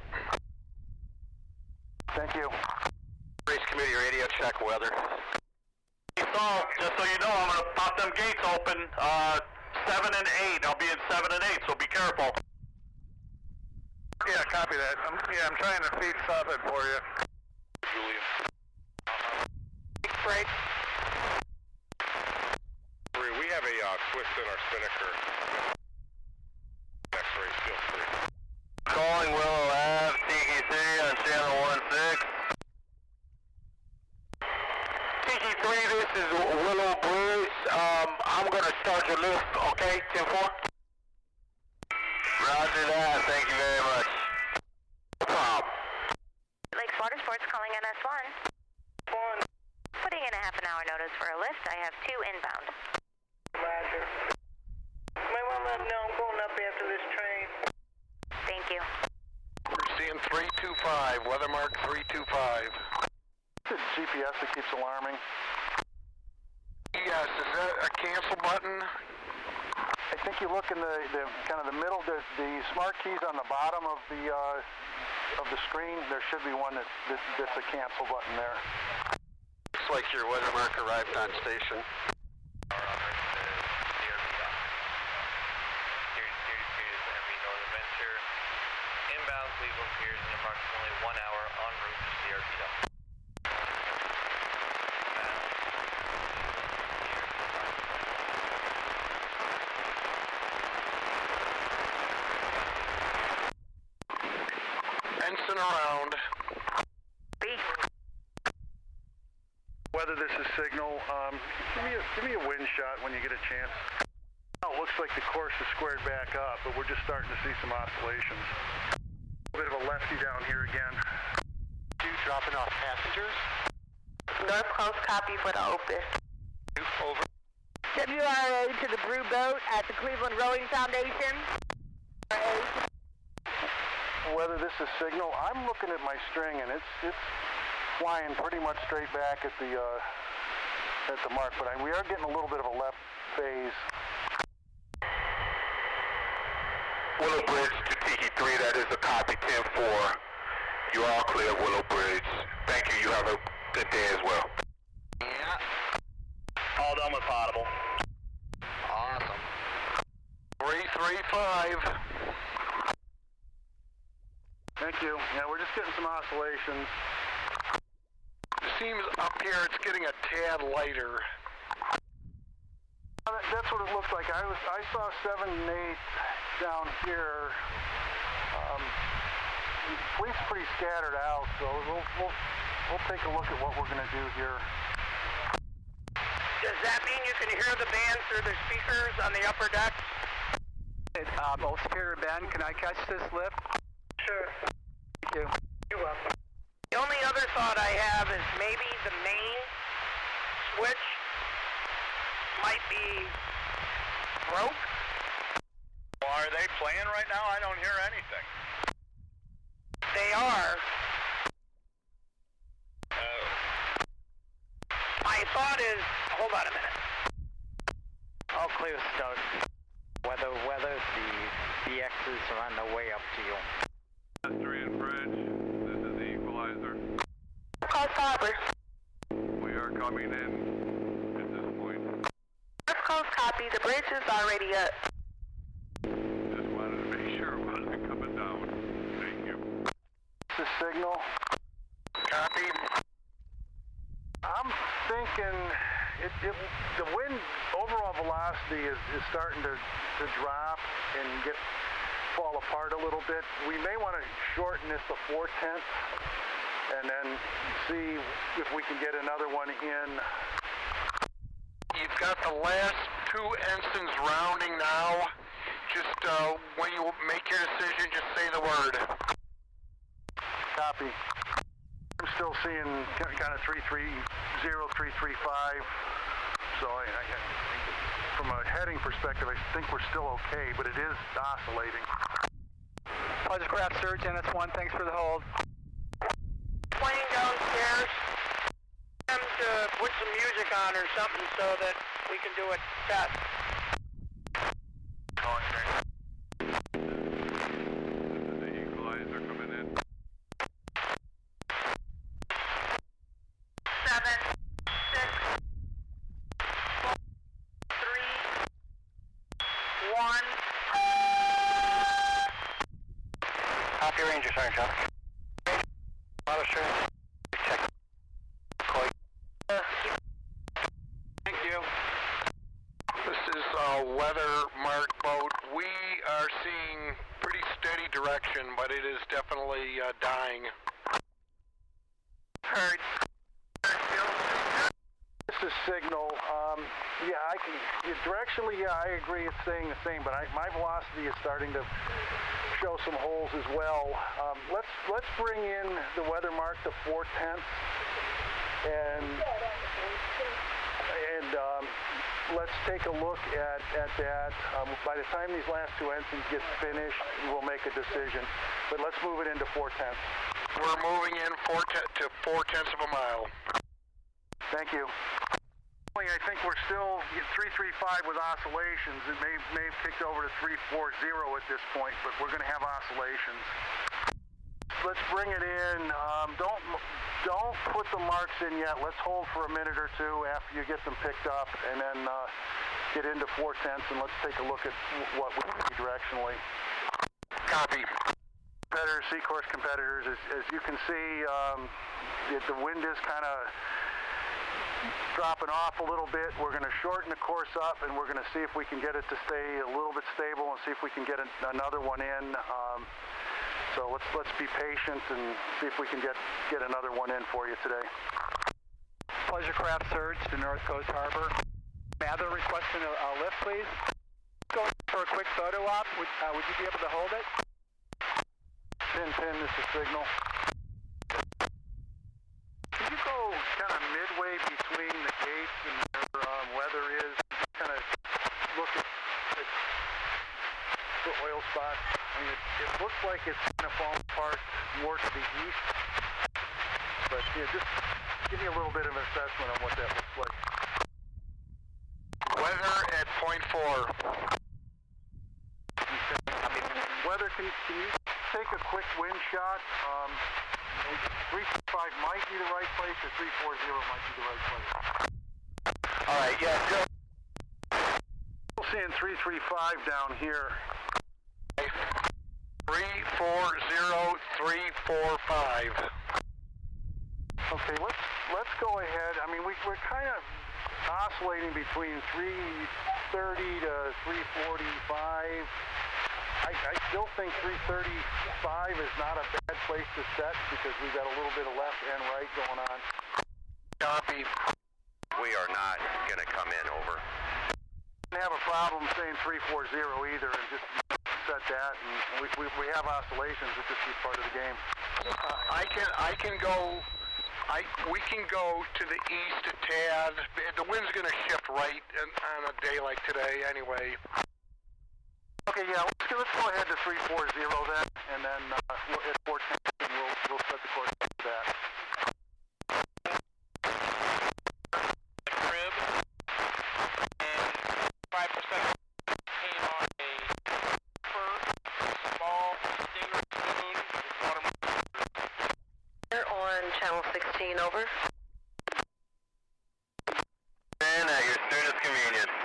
Thank you. Race committee radio check weather. So, just so you know, I'm going to pop them gates open, 7 and 8. I'll be in 7 and 8, so be careful. Yeah, copy that. I'm trying to feed something for you. Julian. Break. We have a twist in our spinnaker. Next race, feel free. Calling Willow Ave, TK3 on channel 16. TG3, this is Willow Bridge. I'm going to start your lift, okay? 10-4? Roger that. Thank you very much. No problem. Lakes Water Sports calling NS1. Putting in a half an hour notice for a lift. I have 2 inbound. Roger. Might want to let them know I'm going up after this train. Thank you. We're seeing 325, Weathermark 325. The GPS that keeps alarming. Yes, is that a cancel button? I think you look in the kind of the middle, the smart keys on the bottom of the screen. There should be one that's a cancel button there. Looks like your Weathermark arrived on station. Inbound Cleveland Piers in approximately 1 hour en route to CRP. Ensign around. Whether this is signal, give me a wind shot when you get a chance. Oh, it looks like the course is squared back up, but we're just starting to see some oscillations. A bit of a lefty down here again. You dropping off passengers? North Coast copy for the Opus. Over. WRA to the Brew Boat at the Cleveland Rowing Foundation. Whether this is signal, I'm looking at my string and it's flying pretty much straight back at the mark, but we are getting a little bit of a left phase. Willow Bridge to TG3, that is a copy 10-4. You are clear, Willow Bridge. Thank you. You have a good day as well. Yeah. All done with potable. Awesome. 335. Thank you. Yeah, we're just getting some oscillations. It seems up here it's getting a tad lighter. That's what it looks like. I saw 7 and 8 down here. Fleet's pretty scattered out, so we'll take a look at what we're going to do here. Does that mean you can hear the band through the speakers on the upper deck? Both Superior Bend, can I catch this lift? Sure. Thank you. You're welcome. The only other thought I have is maybe the main switch might be broke. Are Are they playing right now? I don't hear anything. They are. My thought is, hold on a minute. All clear, Scout. Weather, the BXs are on their way up to you. Mystery and Bridge, this is the equalizer. Coast Harbor. We are coming in at this point. West Coast copy. The bridge is already up. Just wanted to make sure it wasn't coming down. Thank you. This is signal. Copy. I'm thinking the wind overall velocity is starting to drop and fall apart a little bit. We may want to shorten this to 4/10 and then see if we can get another one in. You've got the last two ensigns rounding now. Just when you make your decision, just say the word. Copy. I'm still seeing kind of 330, 335. So from a heading perspective, I think we're still okay, but it is oscillating. Pleasurecraft Surge, NS1, thanks for the hold. Plane downstairs. Them to put some music on or something so that we can do it fast. This is the equalizer coming in. 7, 6, 4, 3, 1. Copy Ranger, Sergeant John. Auto Surge. Check. Thank you. This is a weather mark boat. We are seeing pretty steady direction, but it is definitely dying. Heard. This is signal. Directionally, I agree it's staying the same, but my velocity is starting to show some holes as well. Let's bring in the weather mark to 4/10 and let's take a look at that. By the time these last two ensigns get finished, we'll make a decision. But let's move it into 4/10. We're moving in 4/10 of a mile. Thank you. I think we're still 335 with oscillations. It may have kicked over to 340 at this point, but we're going to have oscillations. Let's bring it in. Don't put the marks in yet. Let's hold for a minute or two after you get them picked up, and then get into 4/10 and let's take a look at what we see directionally. Copy. Competitors, C-course competitors, as you can see, the wind is kind of dropping off a little bit. We're going to shorten the course up, and we're going to see if we can get it to stay a little bit stable and see if we can get another one in. So let's be patient and see if we can get another one in for you today. Pleasurecraft Surge to North Coast Harbor. Mather requesting a lift, please. Go for a quick photo op. Would you be able to hold it? Pin, this is signal. Can you go kind of midway between the gates and where weather is? Kind of look at the oil spots. I mean, it looks like it's kind of falling apart more to the east. But yeah, just give me a little bit of an assessment on what that looks like. Weather at .4. Weather, can you take a quick wind shot? 335 might be the right place, or 340 might be the right place. All right, yeah, still. Still seeing 335 down here. 340345. Okay, let's go ahead. I mean, we're kind of oscillating between 330 to 345. I still think 335 is not a bad place to set because we've got a little bit of left and right going on. Copy. We are not going to come in, over. Don't have a problem saying 340 either, and just set that. And we have oscillations. It just is part of the game. We can go to the east a tad. The wind's going to shift right on a day like today anyway. Okay, yeah, let's go ahead to 340 then, and then we'll hit 410 and we'll set the course to that. Crib and 5% paint on a small stinger spoon with watermark. You're on channel 16, over. And at your soonest convenience.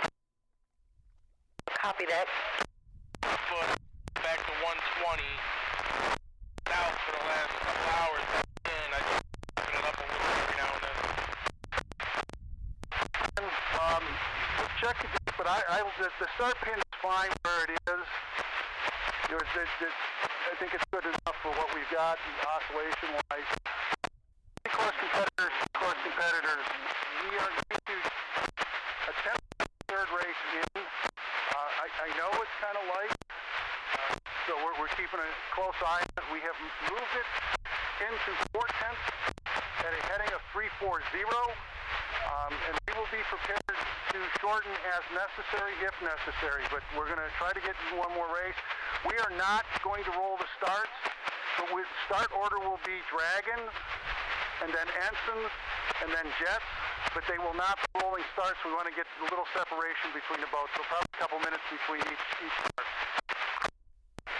Copy that. Foot back to 120 south for the last couple hours, and I just open it up a little every now and then. Check it, but the start pin is fine where it is. I think it's good enough for what we've got oscillation-wise. Course competitors, we are going to attempt the third race in. I know it's kind of light, so we're keeping a close eye on it. We have moved it into 4/10 at a heading of 340, and we will be prepared to shorten as necessary, if necessary, but we're going to try to get one more race. We are not going to roll the starts, but start order will be Dragons, and then Ensigns, and then Jets, but they will not be rolling starts. We want to get a little separation between the boats, so probably a couple minutes between each start.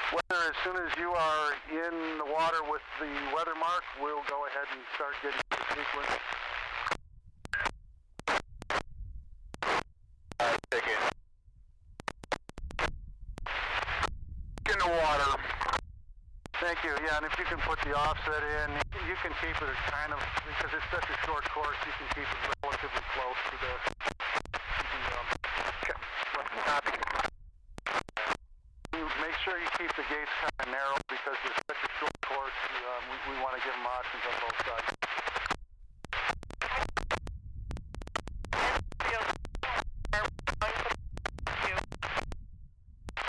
Weather, as soon as you are in the water with the weather mark, we'll go ahead and start getting the sequence. In the water. Thank you. Yeah, and if you can put the offset in, you can keep it kind of, because it's such a short course, you can keep it relatively close to the copy. Make sure you keep the gates kind of narrow because it's such a short course. We want to give them options on both sides.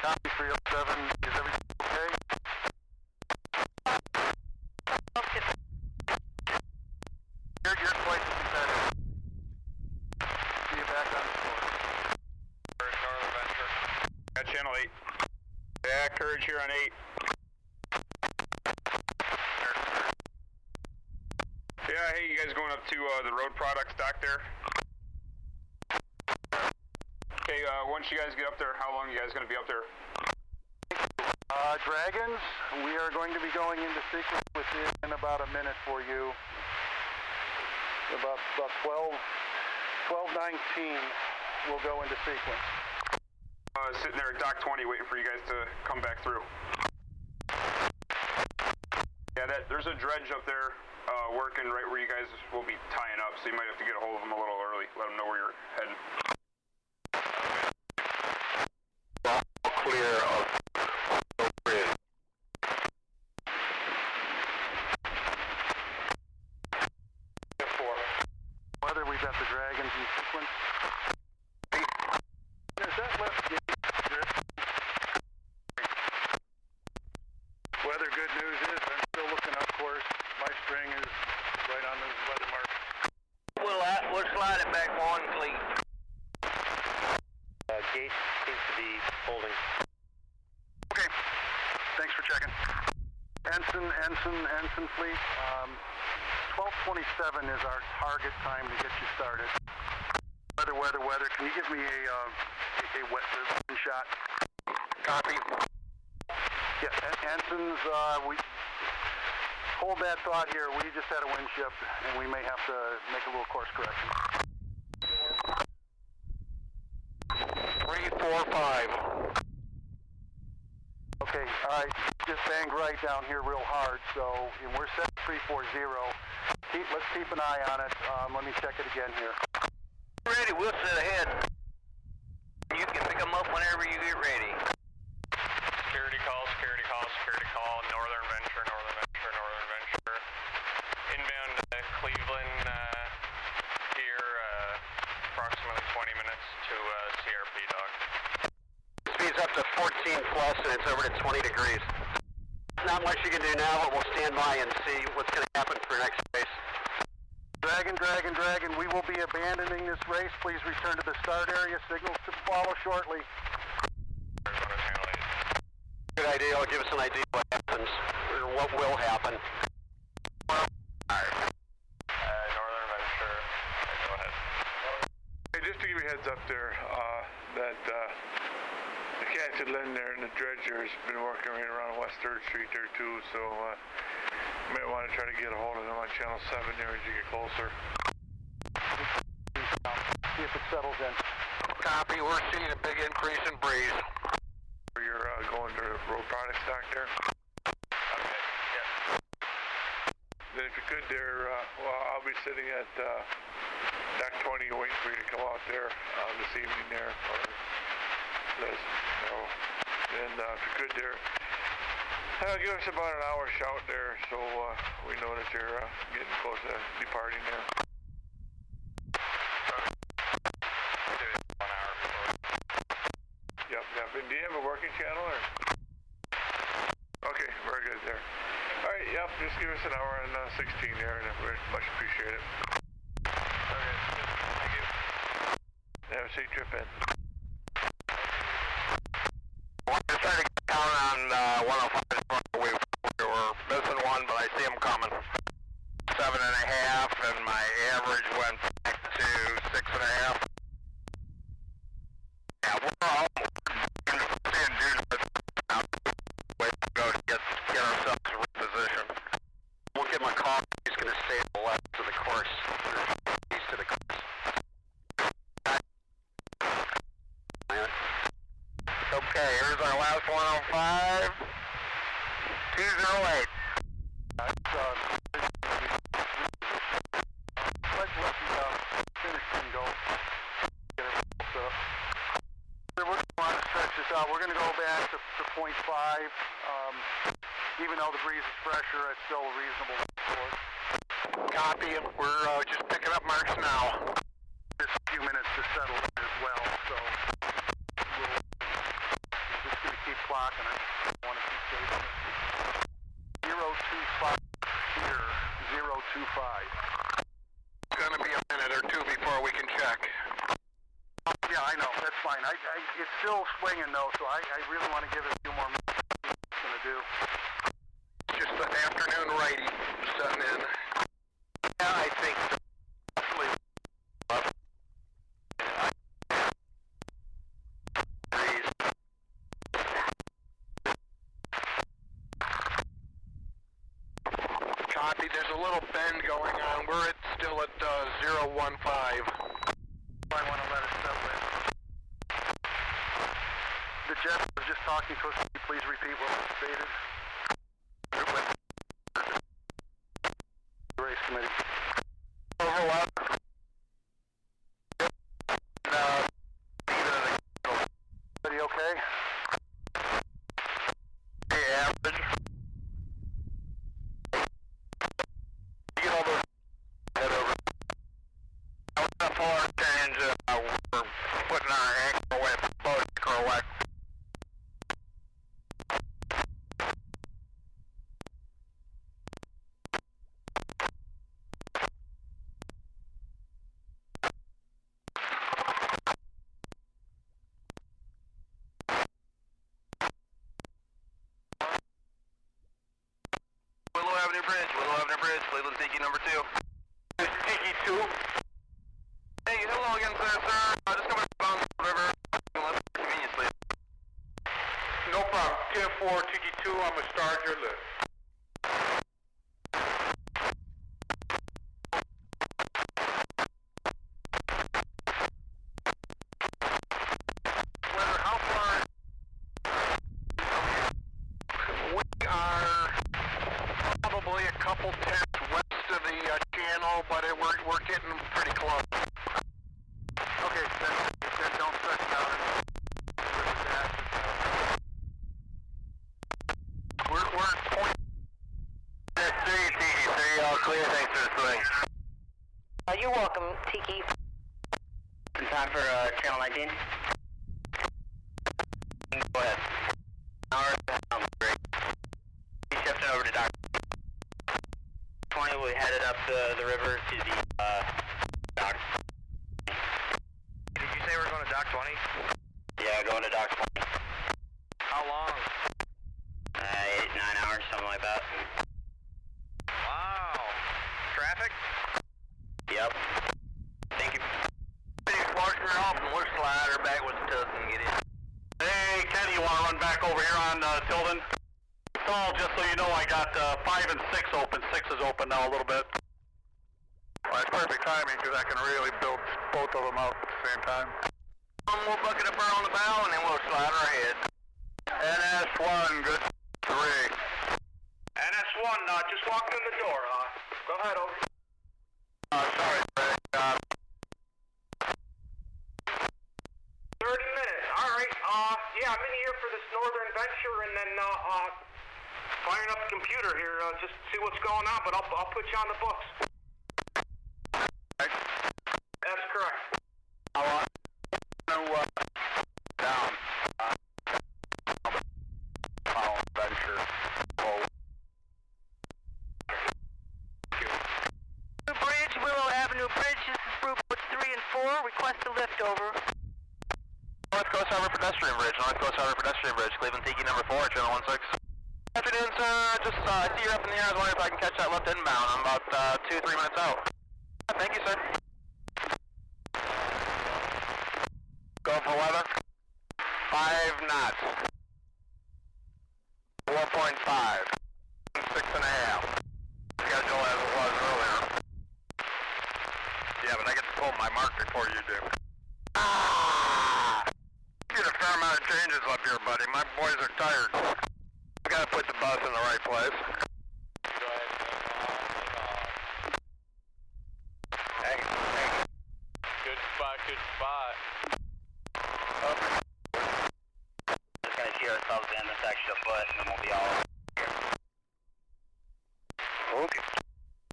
Copy 307. Is everything okay? You're twice as competitive. See you back on the course. Northern Venture. At channel 8. Yeah, Courage here on 8. Yeah, hey, you guys going up to the Road Products dock there? Okay, once you guys get up there, how long are you guys going to be up there? Dragons, we are going to be going into sequence within about a minute for you. About 12:19 we'll go into sequence. Sitting there at dock 20 waiting for you guys to come back through. Yeah, there's a dredge up there working right where you guys will be tying up, so you might have to get a hold of them a little early, let them know where you're heading. Clear of bridge. Whether we've got the Dragons in sequence. Is that left gate drift? Weather, good news is I'm still looking up course. My string is right on the weather mark. We'll slide it back one cleat. Gate seems to be holding. Okay, thanks for checking. Ensign fleet. 12:27 is our target time to get you started. Weather. Can you give me a wet wind shot? Copy. Yeah, Ensigns, we hold that thought here. We just had a wind shift, and we may have to make a little course correction. 345. Okay, all right. Just banged right down here real hard, so we're set 340. Let's keep an eye on it. Let me check it again here. Ready, we'll set ahead. You can pick them up whenever you get ready. Security call, Northern Venture. Inbound Cleveland here, approximately 20 minutes to CRP dock. Speed's up to 14 plus and it's over to 20 degrees. Not much you can do now, but we'll stand by and see what's going to happen for next race. Dragon, we will be abandoning this race. Please return to the start area. Signals to follow shortly. Arizona Channel 8. idea. It'll give us an idea what happens, or what will happen. Northern Venture. Go ahead. Hey, just to give you a heads up there, that the Captain Lynn there and the dredger has been working right around West 3rd Street there too, so you might want to try to get a hold of them on Channel 7 there as you get closer. See if it settles in. Copy. We're seeing a big increase in breeze. You're going to road product stock there. Okay. Yeah. Then if you could there, well, I'll be sitting at Dock 20 waiting for you to come out there this evening there. Or Liz. So, and if you could there, give us about an hour shout there so we know that you're getting close to departing there. Yep. And do you have a working channel or? Okay, very good there. All right, yep, just give us an hour on 16 there, and we much appreciate it. Okay, thank you. Have a safe trip in. We're trying to get down on 105. We were missing one, but I see them coming. 7.5, and my average went back to 6.5. Yeah, we're all seeing dudes now. Way to go to get ourselves repositioned. We'll get my car. He's going to stay to the left of the course, east of the course. Okay, here's our last 105. 208. Let's let the finish thing go. Get it set up. We're going to stretch this out. We're going to go back to 0.5. Even though the breeze is fresher, it's still a reasonable course. Copy. We're just picking up marks now. Just a few minutes to settle in as well, so we're just going to keep clocking it. I want to keep chasing it. 025 here. 025. It's going to be a minute or two before we can check. Yeah, I know. That's fine. It's still swinging, though, so I really want to give it a few more minutes. What it's going to do. Just the afternoon righty setting in. Yeah, I think so. Copy. There's a little bend going on. We're still at 015. I want to let it settle in. The jet was just talking to us. Can you please repeat what was stated? Race committee. Over what? Everybody okay? The average. Get all those head over. I was up for our change. We're putting our anchor away, boat anchor away. Willow Avenue Bridge, Cleveland Tiki number 2. This is Tiki 2. Hey, hello again, sir. Just coming down the river. Convenience, please. No problem. 10-4, Tiki 2, I'm going to start your lift. How far? We are probably a couple tenths west of the channel, but we're getting pretty close. Okay, then don't stretch it out. We're point. Tiki 3, all clear. Thanks for the swing. You're welcome, Tiki. In time for channel 19. Go ahead. Great. We shifted over to dock 20. We headed up the river to the dock. Did you say we're going to dock 20? Yeah, going to dock 20. How long? Wow. Traffic? Yep. Thank you. Mark her off and we'll slide her back with the tug and get in. Hey, Kenny, you want to run back over here on Tilden? So, just so you know, I got 5 and 6 open. 6 is open now a little bit. Well, that's perfect timing because I can really build both of them out at the same time. One more bucket of her on the bow and then we'll slide her ahead. NS1, good 3. NS1, just walked in the door. Go ahead, over. Sorry, Greg. 30 minutes. All right. Yeah, I'm in here for this Northern Venture, and then firing up the computer here, just see what's going on. But I'll put you on the books. That's correct. I want to down. Venture. Bridge, Willow Avenue Bridge. This is Group 3 and 4. Request a lift over. North Coast Harbor Pedestrian Bridge, North Coast Harbor Pedestrian Bridge, Cleveland Tiki number 4, channel 16. Afternoon, sir. Just, I see you're up in the air. I was wondering if I can catch that left inbound. I'm about 2-3 minutes out. Thank you, sir. Go for weather. 5 knots. 4.5. 6.5. Schedule as it was earlier. Yeah, but I get to pull my mark before you do. Get a fair amount of changes up here, buddy. My boys are tired. We gotta put the bus in the right place. Hey. Good spot, good spot. Just gonna shear ourselves in this extra foot and then we'll be all here. Okay.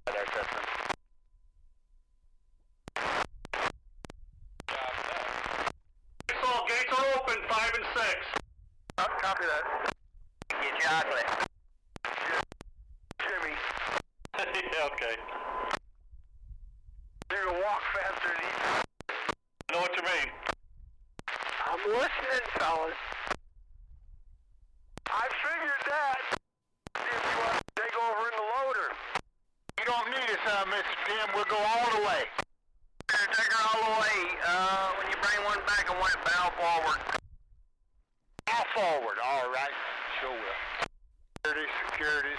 Their system. All gates are open, 5 and 6. Copy that. Get chocolate. Jimmy. Yeah, okay. You're gonna walk faster than you. I know what you mean. I'm listening, fellas. I figured that. If you want to take over in the loader. You don't need us, Mr. Tim. We'll go all the way. Take her all the way. When you bring one back, I want it bow forward. Bow forward, all right. Sure will. Security.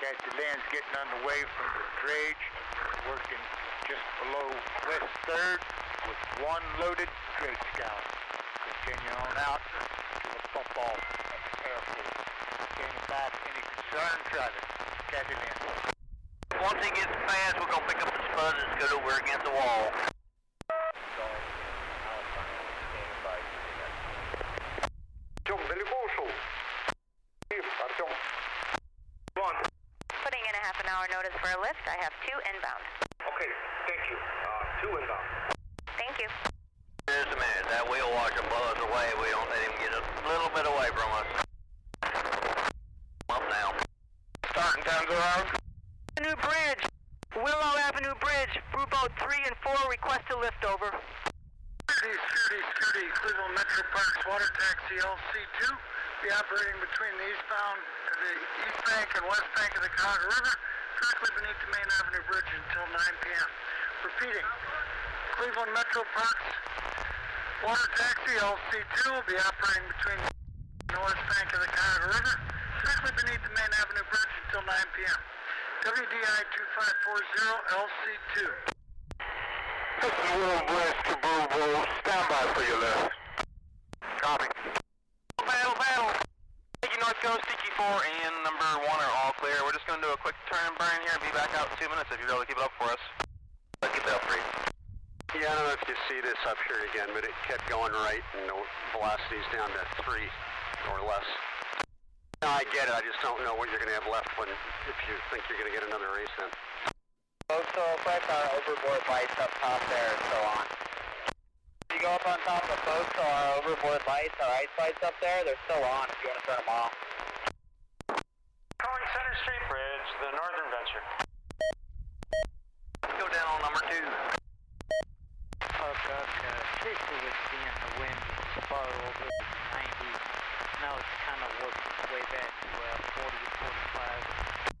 Captain Lynn's getting underway from the dredge, working just below West 3rd with one loaded dredge scout. Continue on out to the pump-off airfield. Standing by for any concerned traffic. Captain Lynn. Once it gets fast, we're going to pick up the spud and scoot over against the wall. Putting in a half an hour notice for a lift. I have 2 inbound. Okay, thank you. 2 inbound. Thank you. Just a minute. That wheel washer blows away. We don't let him get a little bit away from us. Up now. Starting times around. Avenue Bridge. Willow Avenue Bridge. Group 3 and 4. Request a lift over. Security. Cleveland Metro Parks Water Taxi LC2. Be operating between the east bank and west bank of the Cuyahoga River, directly beneath the main Avenue Bridge until 9 p.m. Repeating, Cleveland Metro Parks Water Taxi LC2 will be operating between the north bank of the Cuyahoga River, directly beneath the main Avenue Bridge until 9 p.m. WDI 2540 LC2. This is Will West to Bravo. Stand by for your lift. Copy. Battle. Thank you, North Coast, TQ4 and number 1 are all clear. We're just going to do a quick turn and burn here and be back out in 2 minutes if you're able to keep it up for us. Let's keep it up for you. Yeah, I don't know if you see this up here again, but it kept going right and the velocity's down to 3 or less. No, I get it. I just don't know what you're going to have left if you think you're going to get another race in. So quick, our overboard lights up top there and so on. You go up on top of the boat, so our overboard lights, our ice lights up there, they're still on if you want to turn them off. Calling Center Street Bridge, the Northern Venture. Let's go down on number 2. Basically we're seeing the wind spiral over 90. Now it's kind of working its way back anywhere 40 to 45.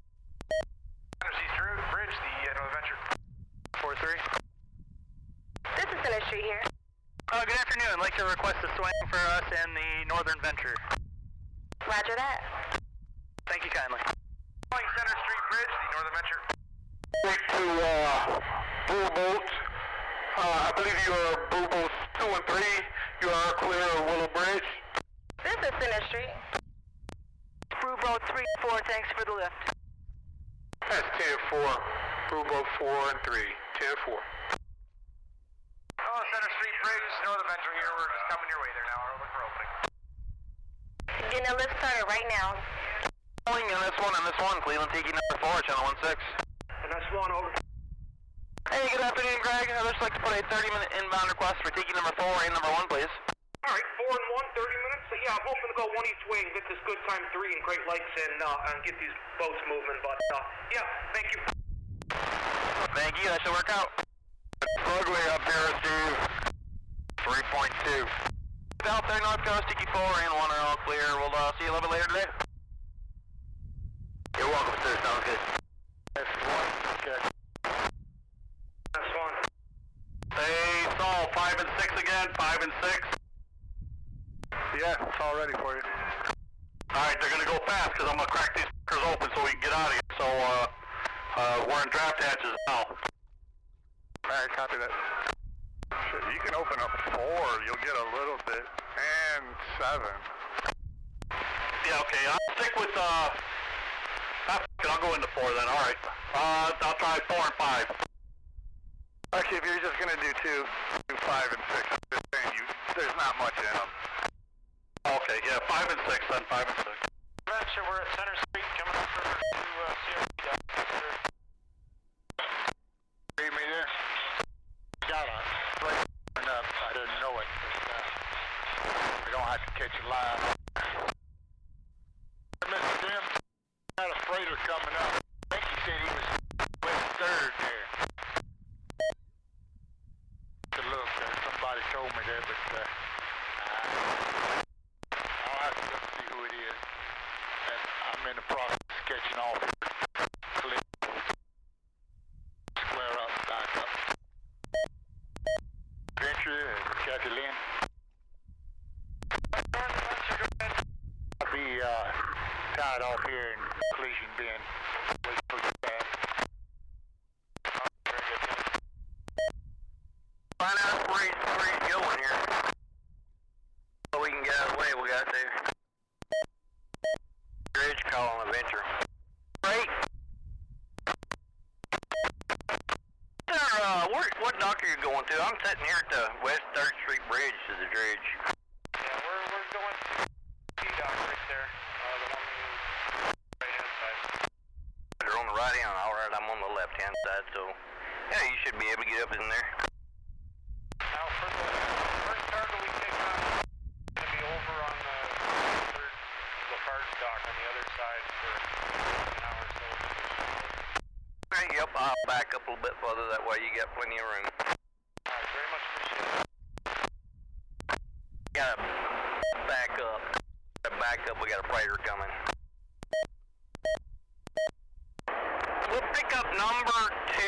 East Road Bridge, the Northern Venture. 4-3. This is Center Street here. Good afternoon. I'd like to request a swing for us and the Northern Venture. Roger that. Thank you kindly. Center Street Bridge, the Northern Venture. Wait to Blue Boats. I believe you are Blue Boats 2 and 3. You are clear of Willow Bridge. This is Center Street. Brew Boat 3-4, thanks for the lift. That's 10-4. Blue Boat 4 and 3. 10-4. Oh, Center Street Bridge, Northern Venture here. We're just coming your way there now. We're looking for opening. Getting a lift started right now. Calling on this one, Cleveland Tiki number 4, channel 16. And that's one over. Hey, good afternoon, Greg. I'd just like to put a 30-minute inbound request for Tiki number 4 and number 1, please. All right, 4 and 1, 30 minutes. So, yeah, I'm hoping to go one each way and get this good time 3 and Great Lakes and get these boats moving. But, yeah, thank you. Thank you. That should work out. Broadway up here, Steve. 3.2. South there, North Coast, Tiki 4 and 1 are all clear. We'll see you a little bit later today. You're welcome, sir. Sounds good. That's 1. Okay. That's one. Hey, Saul, 5 and 6 again, 5 and 6. Yeah, it's all ready for you. Alright, they're gonna go fast because I'm gonna crack these fuckers open so we can get out of here. So, we're in draft hatches now. Alright, copy that. Shit, you can open up 4, you'll get a little bit, and 7. Yeah, okay, I'll stick with, I'll go into 4 then, alright. I'll try 4 and 5. Actually, if you're just gonna do 2, do 5 and 6. I'm just saying, there's not much in them. Okay, yeah, 5 and 6 then, 5 and 6. Venture, we're at Center Street coming up to CRP. See me there? Got a freight coming up. I didn't know it. But, we don't have to catch a line. Mr. Tim, got a freighter coming up. I think he said he was with 3rd there. To look, somebody told me that, but I'll have to look and see who it is. And I'm in the process of sketching off. Click. Square up, back up. Venture and Kathy Lynn. I'll be tied off here in collision bin. Wait for you back. Find out where he's going here. So we can get out of the way, we got to. Bridge call on the Venture. Great. Sir, what dock are you going to? I'm sitting here at the West 3rd Street Bridge to the dredge. Yeah, we're going to T-Dock right there. The one on the right-hand side. They're on the right hand, alright, I'm on the left hand side, so yeah, you should be able to get up in there. Now, for the first cargo we take on, it's going to be over on the third Lafarge dock on the other side for an hour or so. Okay, yep, I'll back up a little bit further, that way you got plenty of room. Alright, very much appreciated. Gotta back up. We got a freighter coming. We'll pick up number 2,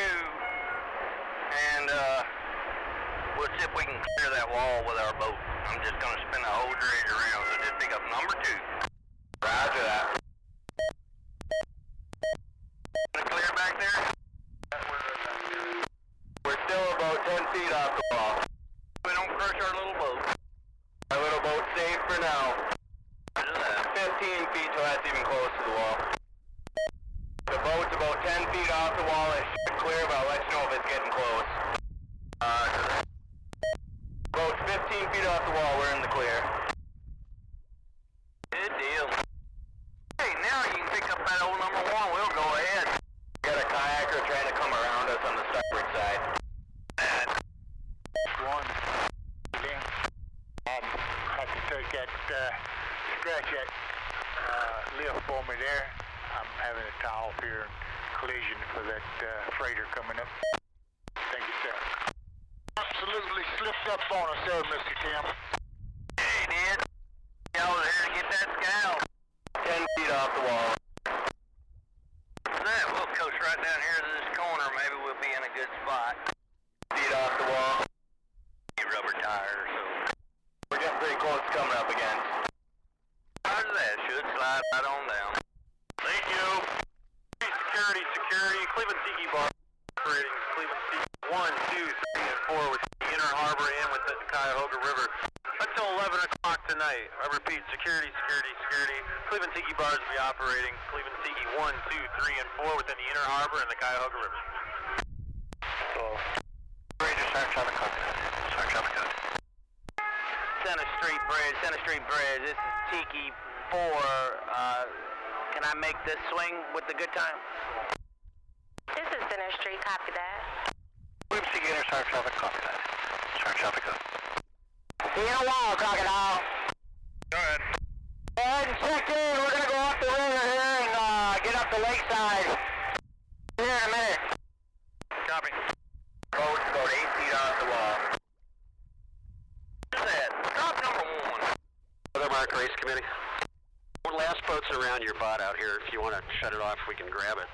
and we'll see if we can clear that wall with our boat. I'm just gonna spin the whole dredge around, so just pick up number 2. Roger that. Clear back there? We're still about 10 feet off the wall. We don't crush our little boat. Our little boat's safe for now. 15 feet till that's even close to the wall. The boat's about 10 feet off the wall. It should clear, but I'll let you know if it's getting close. Boat's 15 feet off the wall. We're in the clear. Good deal. Hey, now you can pick up that old number 1. We'll go ahead. Got a kayaker trying to come around us on the starboard side. One. Then have to take that, scratch that lift for me there. I'm having a tie off here in collision for that freighter coming up. Thank you, sir. Absolutely slipped up on us there, Mr. Tim. Hey, did. I was here to get that scow. 10 feet right on down. Thank you. Security, Cleveland Tiki Bar operating Cleveland Tiki 1, 2, 3, and 4 with the Inner Harbor and with the Cuyahoga River until 11 o'clock tonight. I repeat, security. Cleveland Tiki Bars will be operating Cleveland Tiki 1, 2, 3, and 4 within the Inner Harbor and the Cuyahoga River. So, Ranger Start Traffic Code. Center Street Bridge. This is Tiki 4. Can I make this swing with the good time? This is Center Street, copy that. William Tiki Inner Start Traffic, copy that. Start Traffic Code. See you in a while, Crocodile. Go ahead. Go ahead and check in. We're going to go up the river here and get up the lakeside. Here in a minute. Copy. Code's about 8 feet off the wall. What's that? Stop number 1. Other Mark Race Committee. One last boat's around your butt out here. If you want to shut it off, we can grab it.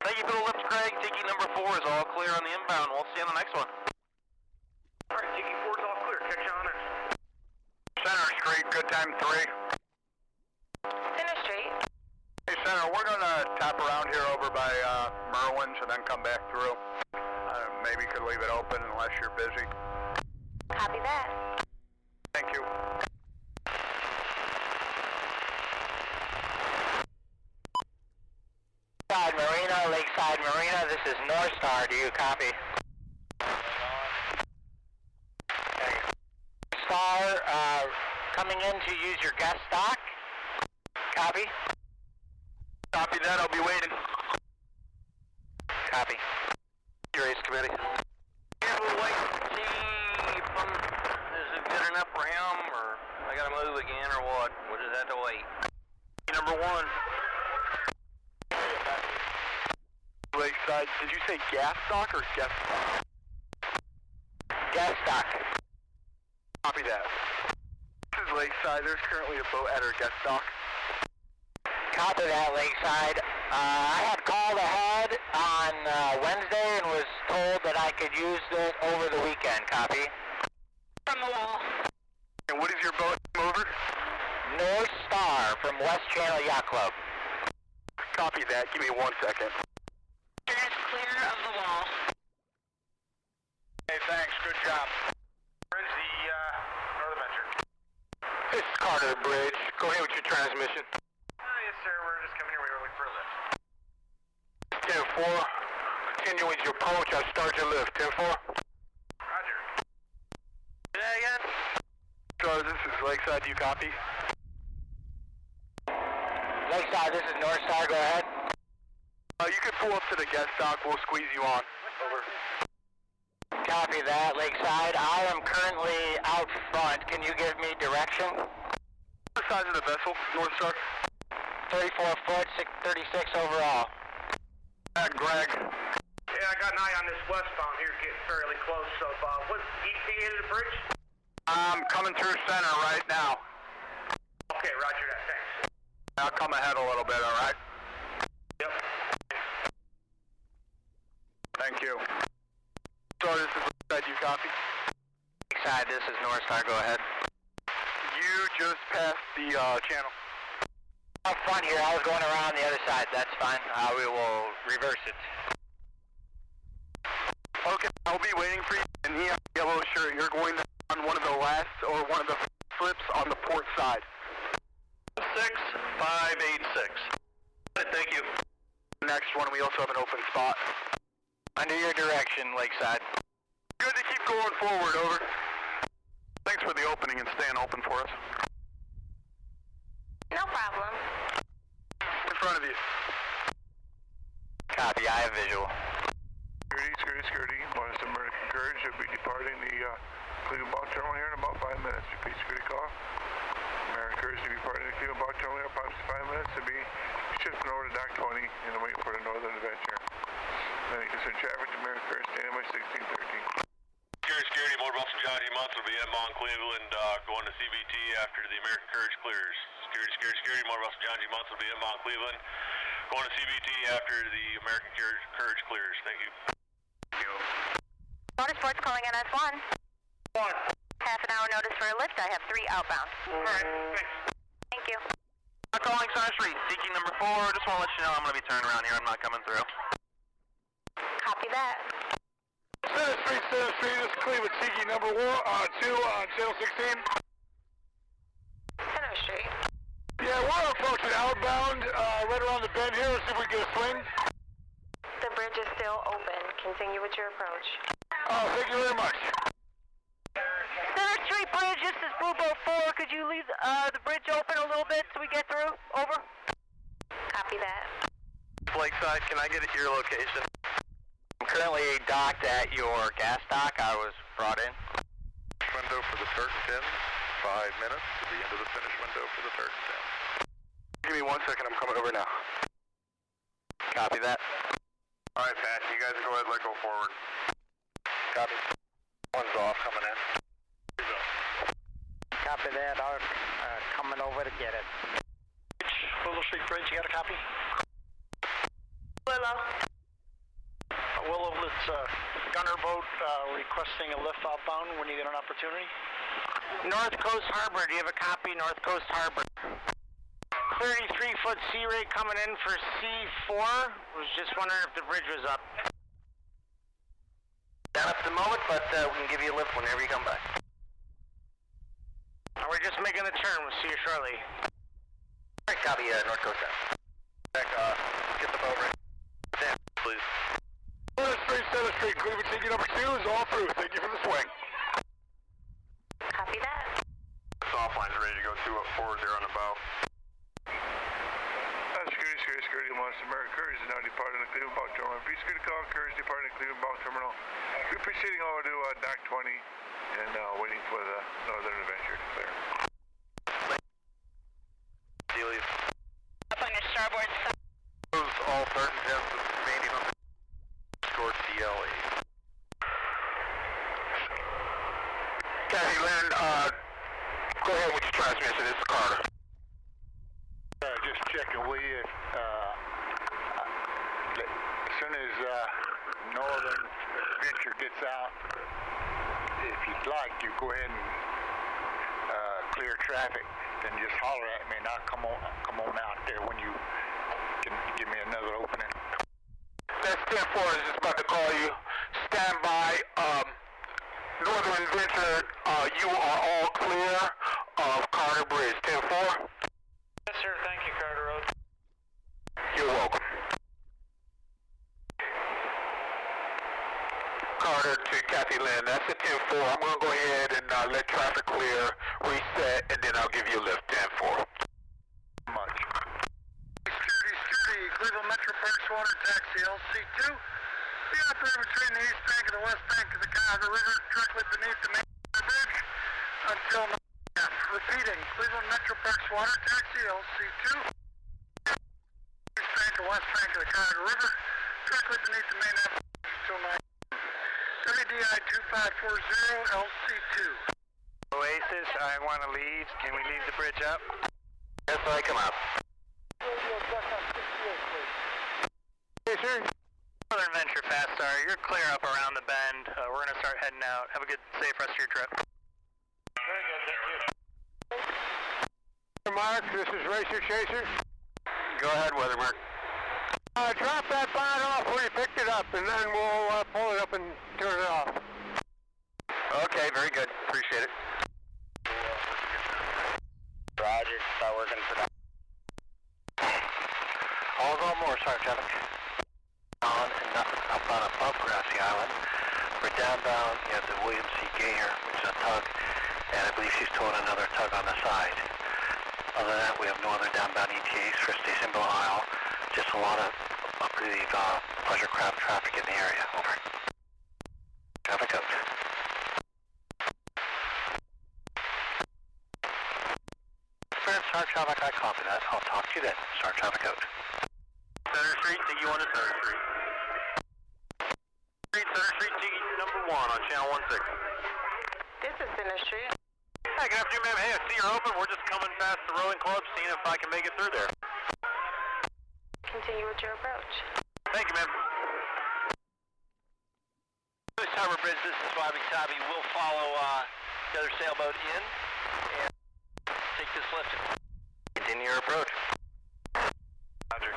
Thank you for the lift, Craig. Tiki number 4 is all clear on the inbound. We'll see you on the next one. All right, Tiki 4 is all clear. Catch you on next. Center Street, good time 3. Center Street. Hey, Center, we're going to tap around here over by Merwin's and then come back through. Maybe could leave it open unless you're busy. Copy that. Thank you. Lakeside Marina, this is North Star. Do you copy? Star, coming in to use your guest dock. Copy? Copy that. I'll be waiting. Copy. Race Committee. Yeah, we'll wait and see is it good enough for him, or I gotta move again, or what? We'll just have to wait. Number 1. Lakeside, did you say gas dock or guest dock? Guest dock. Copy that. This is Lakeside. There's currently a boat at our guest dock. Copy that, Lakeside. I had called ahead on Wednesday and was told that I could use it over the weekend. Copy? From the wall. And what is your boat over? North Star from West Channel Yacht Club. Copy that. Give me 1 second. There's clear of the wall. Hey, thanks. Good job. Where's the Northern Venture? This is Carter Bridge. Go ahead with your transmission. Yes, sir. We're just coming here. We were looking for a lift. 10-4. Continue with your approach. I'll start your lift. 10-4. Roger. Say that again? So this is Lakeside. Do you copy? Lakeside, this is North Star. Go ahead. You can pull up to the guest dock. We'll squeeze you on. Over. Copy that, Lakeside. I am currently out front. Can you give me direction? What's the size of the vessel, North Star? 34 foot, 36 overall. Greg. Yeah, I got an eye on this westbound here, getting fairly close. So, what ET into the bridge? I'm coming through center right now. Okay, roger that. Thanks. I'll come ahead a little bit, all right? Yep. Thank you. So this is Lakeside. You copy? Lakeside, this is North Star. Go ahead. You just passed the channel. Up front here. I was going around the other side. That's fine. We will reverse it. Okay, I'll be waiting for you in the yellow shirt. You're going to on one of the last or one of the slips on the port side. 6586. Thank you. Next one, we also have an open spot. Under your direction, Lakeside. Good to keep going forward, over. Thanks for the opening and staying open for us. No problem. In front of you. Copy, I have visual. Security. Bonus American Courage will be departing the Cleveland Boat Terminal here in about 5 minutes. Repeat security call. American Courage will be departing the Cleveland Boat Terminal here in approximately 5 minutes to be shifting over to Dock 20 and waiting for the Northern Adventure. Then you can send traffic to American Courage, stand by 1613. Security, Motor Officer John D. Munson will be inbound Cleveland, going to CVT after the American Courage clears. Security. Motor Vessel John G. Munson will be inbound Cleveland. Going to CBT after the American Courage clears. Thank you. Motorsports calling NS1. Half an hour notice for a lift. I have 3 outbound. All right, thanks. Thank you. I'm calling Center Street, seeking number 4. Just want to let you know I'm going to be turning around here. I'm not coming through. Copy that. Center Street, this is Cleveland, seeking number 2 on channel 16. Center Street. Yeah, we're approaching outbound, right around the bend here. Let's see if we can get a swing. The bridge is still open. Continue with your approach. Oh, thank you very much. Center Street Bridge, this is Blue Boat 4. Could you leave the bridge open a little bit so we get through? Over. Copy that. Lakeside, can I get your location? I'm currently docked at your gas dock. I was brought in. Window for the turret and pins. 5 minutes to the end of the finish window for the turret and pins. Give me 1 second, I'm coming over now. Copy that. All right, Pat, you guys go ahead, let go forward. Copy. One's off, coming in. Copy that. I'm coming over to get it. Willow Street Bridge, you got a copy? Willow. Willow, it's gunner boat requesting a lift outbound when you get an opportunity. North Coast Harbor, do you have a copy? North Coast Harbor. 33-foot sea ray coming in for C4. Was just wondering if the bridge was up. Down at the moment, but we can give you a lift whenever you come back. We're just making the turn. We'll see you shortly. All right, copy, North Coast down. Back, get the boat ready. Down, please. Center Street, Cleveland, seeking number 2 is all through. Thank you for the swing. Copy that. Soft line's ready to go 240 on the bow. Security, Munson. American Courage is now departing the Cleveland bound terminal. Be security call, Courage departing the Cleveland bound terminal. We're proceeding over to dock 20 and waiting for the Northern Adventure to clear. Leave. Up on your starboard side. Close all turret and pins remaining on the escort CLE. Kathy Lynn, go ahead with your transmission. This is Carter. Just checking with you. As soon as Northern Adventure gets out, if you'd like, you go ahead and clear traffic. Then just holler at me, and I'll come on out there when you can give me another opening. That's 10-4. I was just about to call you. Stand by. Northern Adventure, you are all clear of Carter Bridge. 10-4. Yes, sir. Thank you, Carter Road. You're welcome. Carter to Kathy Lynn, that's a 10-4. I'm going to go ahead and let traffic clear, reset, and then I'll give you a lift. 10-4. Much. Security, Cleveland Metro Parks Water Taxi LC2. The operator between the east bank and the west bank of the Cuyahoga River, directly beneath the main bridge until 9 p.m. Repeating, Cleveland Metro Parks Water Taxi LC2. East bank and west bank of the Cuyahoga River, directly beneath the main bridge until 9 p.m. WDI 2540 LC2. Oasis, I want to leave. Can we leave the bridge up? Yes, I come out. Yes, sir. Northern Adventure Fast Star, you're clear up around the bend. We're going to start heading out. Have a good, safe rest of your trip. Very good, thank you. Mark, this is Racer Chaser. Go ahead, Weathermark. Drop that bonnet off where you picked it up, and then we'll pull it up and turn it off. Okay, very good. Appreciate it. Roger, start working for that. All go more, Sergeant Traffic. On and nothing upbound above Grassy Island. We're downbound, you have the William C. Gayer, which is a tug, and I believe she's towing another tug on the side. Other than that, we have no other downbound ETAs for Stationville Isle. Just a lot of, I believe, pleasure craft traffic in the area. Over. Traffic out. Start traffic, I copy that. I'll talk to you then. Start traffic out. Center Street, you on to Center Street. Center Street, number 1 on channel 16. This is Center Street. Hi, good afternoon, ma'am. Hey, I see you're open. We're just coming past the rowing club, seeing can make it through there. Continue with your approach. Thank you, ma'am. This Harbor Bridge, this is Bobby Tabby. We'll follow the other sailboat in and take this lift. Continue your approach. Roger.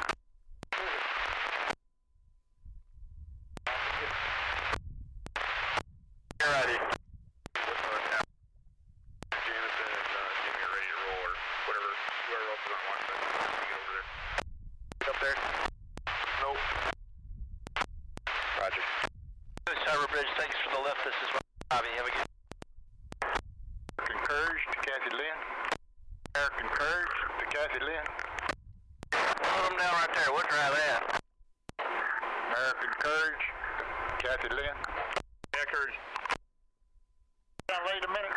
You're ready. Jamison and Jimmy are ready to roll, or whatever, whoever else is on watch that. Get over there. Up there? Nope. Roger. This Harbor Bridge, thanks for the lift. This is Bobby. Have a good Courage to Kathy Lynn. American Courage to Kathy Lynn. Put them down right there. We'll try that. American Courage to Kathy Lynn. Yeah, Courage. Wait a minute.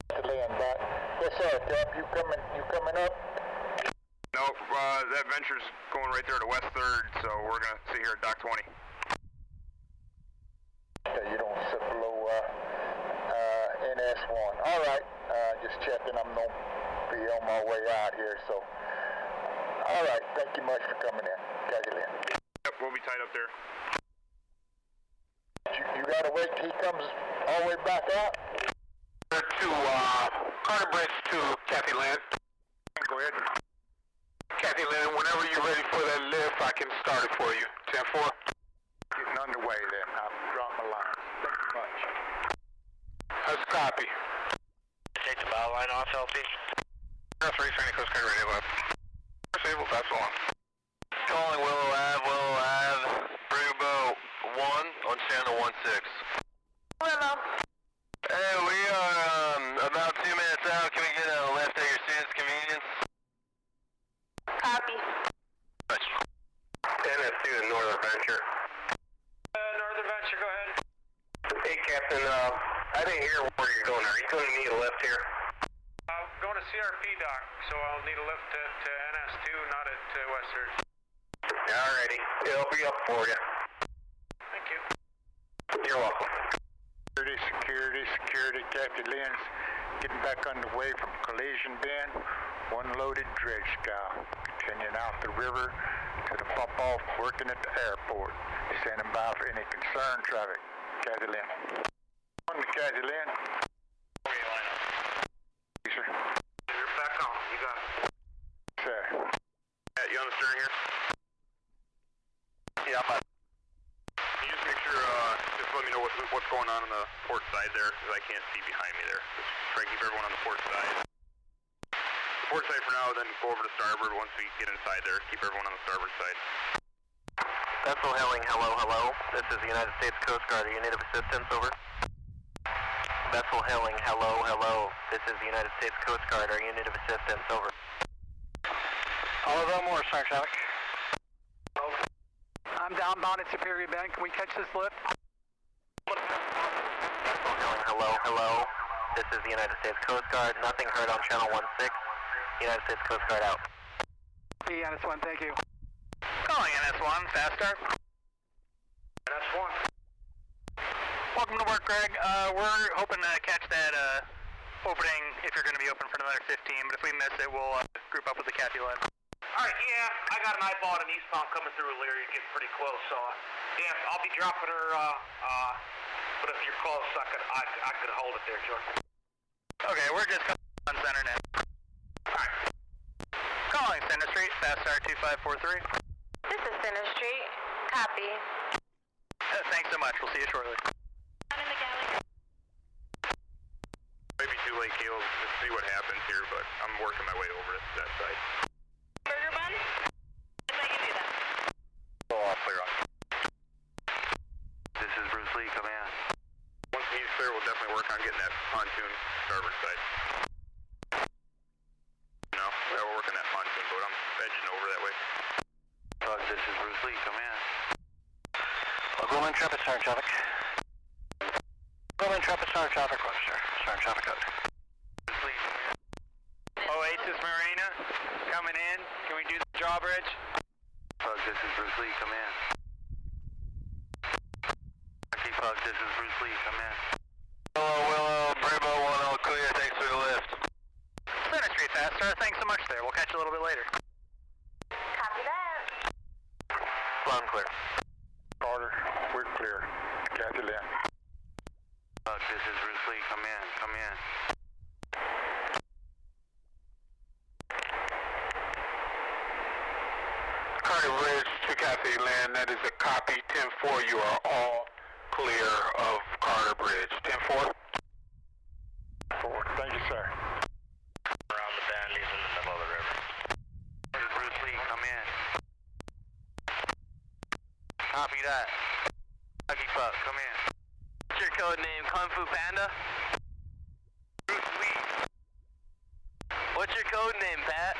Kathy Lynn, back. Yes, sir, Cap. You coming up? Nope, that venture's going right there to West 3rd, so we're gonna sit here at Dock 20. Okay, you don't sit below NS1. All right, just checking. I'm gonna be on my way out here, so. All right, thank you much for coming in. Kathy Lynn. Yep, we'll be tied up there. You gotta wait till he comes all the way back out? To Harbor Bridge to Kathy Lynn. Go ahead. Kathy Lynn, whenever you're ready for that lift, I can start it for you. 10-4. Getting underway then. I'll drop my line. Thank you much. That's copy. Take the bow line off, LP. 3, Sandy Coast Guard radio up. Disabled, that's on. Calling Willow Ave, Brewboat 1 on channel 16. Willow. Hey, we are about 2 minutes out. Can we get a lift at your student's convenience? Copy. Much. NS2 to Northern Venture. Northern Venture, go ahead. Hey, Captain, I didn't hear where you're going. Are you going to need a lift here? I'm going to CRP dock, so I'll need a lift to NS2, not at West 3rd. Alrighty. It'll be up for you. Thank you. You're welcome. Security, Kathy Lynn's getting back underway from Collision Bend. One loaded dredge scow. Continuing out the river to the pop-off, working at the airport. Standing by for any concerned traffic. Kathy Lynn. On to Kathy Lynn. Yes, sir. You're back on. You got it. Sir. Matt, you on the stern here? Yeah, I'm on. Can you just make sure, just let me know what's going on the port side there, because I can't see behind me there. Just try to keep everyone on the port side. The port side for now, then go over to starboard once we get inside there. Keep everyone on the starboard side. Vessel hailing, hello. This is the United States Coast Guard. Are you in need of assistance? Over. Vessel hailing, hello. This is the United States Coast Guard. Are you in need of assistance? Over. Oliver Moore, Sergeant. I'm downbound at Superior Bend. Can we catch this lift? Vessel hailing, hello. This is the United States Coast Guard. Nothing heard on channel 16. United States Coast Guard out. NS1, thank you. Calling NS1, fast start. NS1. Welcome to work, Greg. We're hoping to catch that opening if you're going to be open for another 15, but if we miss it, we'll group up with the Kathy Lynn. Alright, yeah, I got an eyeball at an eastbound coming through Erie, getting pretty close, so yeah, I'll be dropping her, but if you're close, I could hold it there, Jordan. Okay, we're just on center net. Alright. Calling Center Street, fast start 2543. This is Center Street. Copy. Thanks so much, we'll see you shortly. I'm in the galley. Maybe too late, Caleb, to see what happens here, but I'm working my way over to that side. Burger bun? Yes, I can do that. Go off, clear on. This is Bruce Lee, command. Once he's clear, we'll definitely work on getting that pontoon starboard side. No, yeah, we're working that pontoon boat. I'm edging over that way. This is Bruce Lee, command. Global Intrepid, Sergeant Traffic. Global Intrepid, Sergeant Traffic, Roger. Sergeant Traffic code. Bruce Lee. Oasis Marina, coming in. Can we do the drawbridge? This is Bruce Lee, command. This is Bruce Lee, command. Willow, Bravo 1, all clear, thanks for the lift. we'll catch you a little bit later. Copy that. Loud and clear. Carter, we're clear. Kathy Lynn. This is Bruce Lee. Come in. Come in. Carter Bridge to Kathy Lynn. That is a copy. 10-4. You are all clear of Carter Bridge. 10-4. 4. Thank you, sir. Around the bend, he's in the middle of the river. This is Bruce Lee. Come in. Copy that. Lucky Pup. Come in. What's your code name? Kung Fu Panda? Bruce Lee. What's your code name, Pat?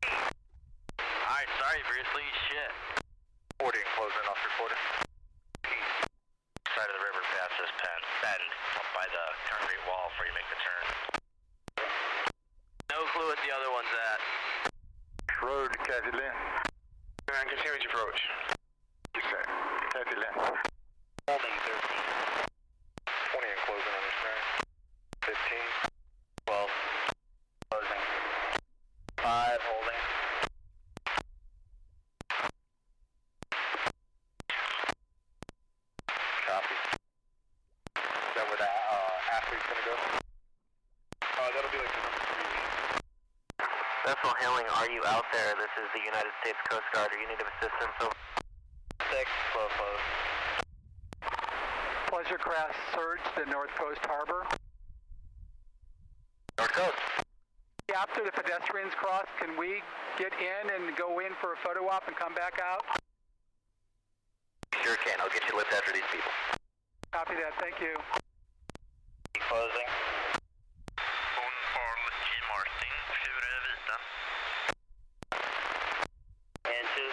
Alright, sorry, Bruce Lee. Shit. 40 and closing off reporter. Side of the river past this bend up by the concrete wall before you make the turn. No clue what the other one's at. Road to Kathy Lynn. And continue with your approach. You say. Kathy Lynn. Holding 13. 20 and closing on this turn. 15. 12. Closing. 5, holding. Copy. Is that where the athlete's gonna go? That'll be like the number 3. Vessel hailing, are you out there? This is the United States Coast Guard. Are you need assistance? Over. 6, close. Pleasure craft surge to North Coast Harbor. North Coast. After the pedestrians cross, can we get in and go in for a photo op and come back out? Sure can. I'll get you lift after these people. Copy that. Thank you. Closing. Inches.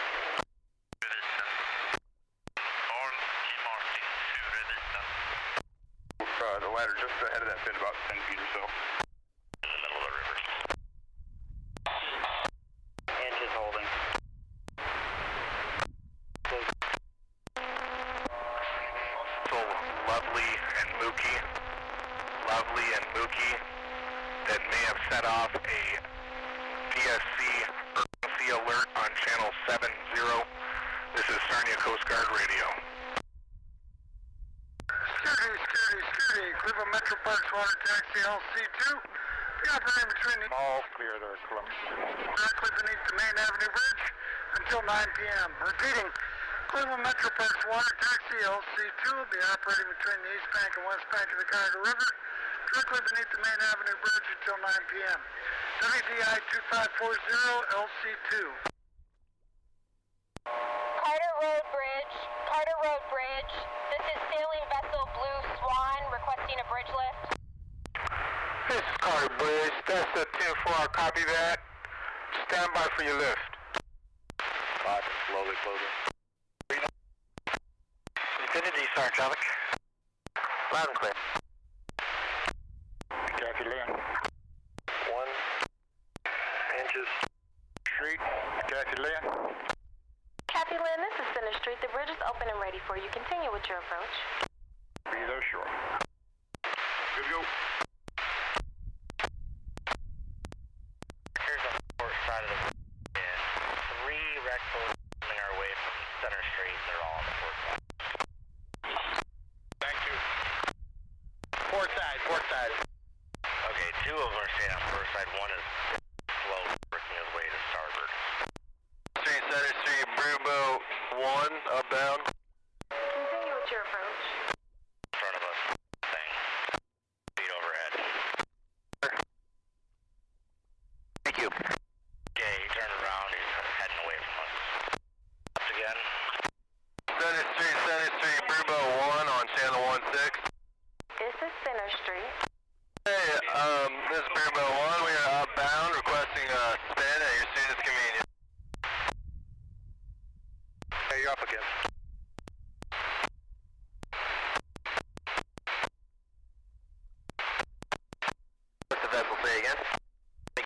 The ladder just ahead of that bend, about 10 feet or so. In the middle of the river. Inches holding. So Lovely and Mookie that may have set off a DSC emergency alert on channel 70. This is Sarnia Coast Guard Radio. Security. Cleveland Metro Parks Water Taxi LC2. The operating between the... All clear there, Columbus. Directly beneath the main Avenue Bridge until 9 p.m. Repeating. Cleveland Metro Parks Water Taxi LC2 will be operating between the east bank and west bank of the Cuyahoga River, directly beneath the main Avenue Bridge until 9 p.m. WDI 2540 LC2. Carter Road Bridge. This is sailing vessel Blue Swan requesting a bridge lift. This is Carter Bridge. That's the 10-4. Copy that. Stand by for your lift. 5 and slowly closing. Infinity, Sergeant Traffic. Loud and clear. Kathy Lynn. 1 inches. Street. Kathy Lynn. Kathy Lynn, this is Center Street. The bridge is open and ready for you. Continue with your approach. Be there, sure. Good to go. Here's on the port side of the river. And 3 wreck boats coming our way from Center Street. They're all on the port side. Thank you. Port side. Okay, 2 of them are staying on port side. 1 is slow, working his way to starboard. Center Street, Brewboat 1, up down. Continue with your approach. In front of us. Thing. Feet overhead. Thank you. Okay, he turned around. He's heading away from us. Up again. Center Street, Brewboat 1 on channel 16. This is Center Street. Hey, this is Brewboat 1. We are outbound, requesting a spin at your student's convenience. Hey, you're up again.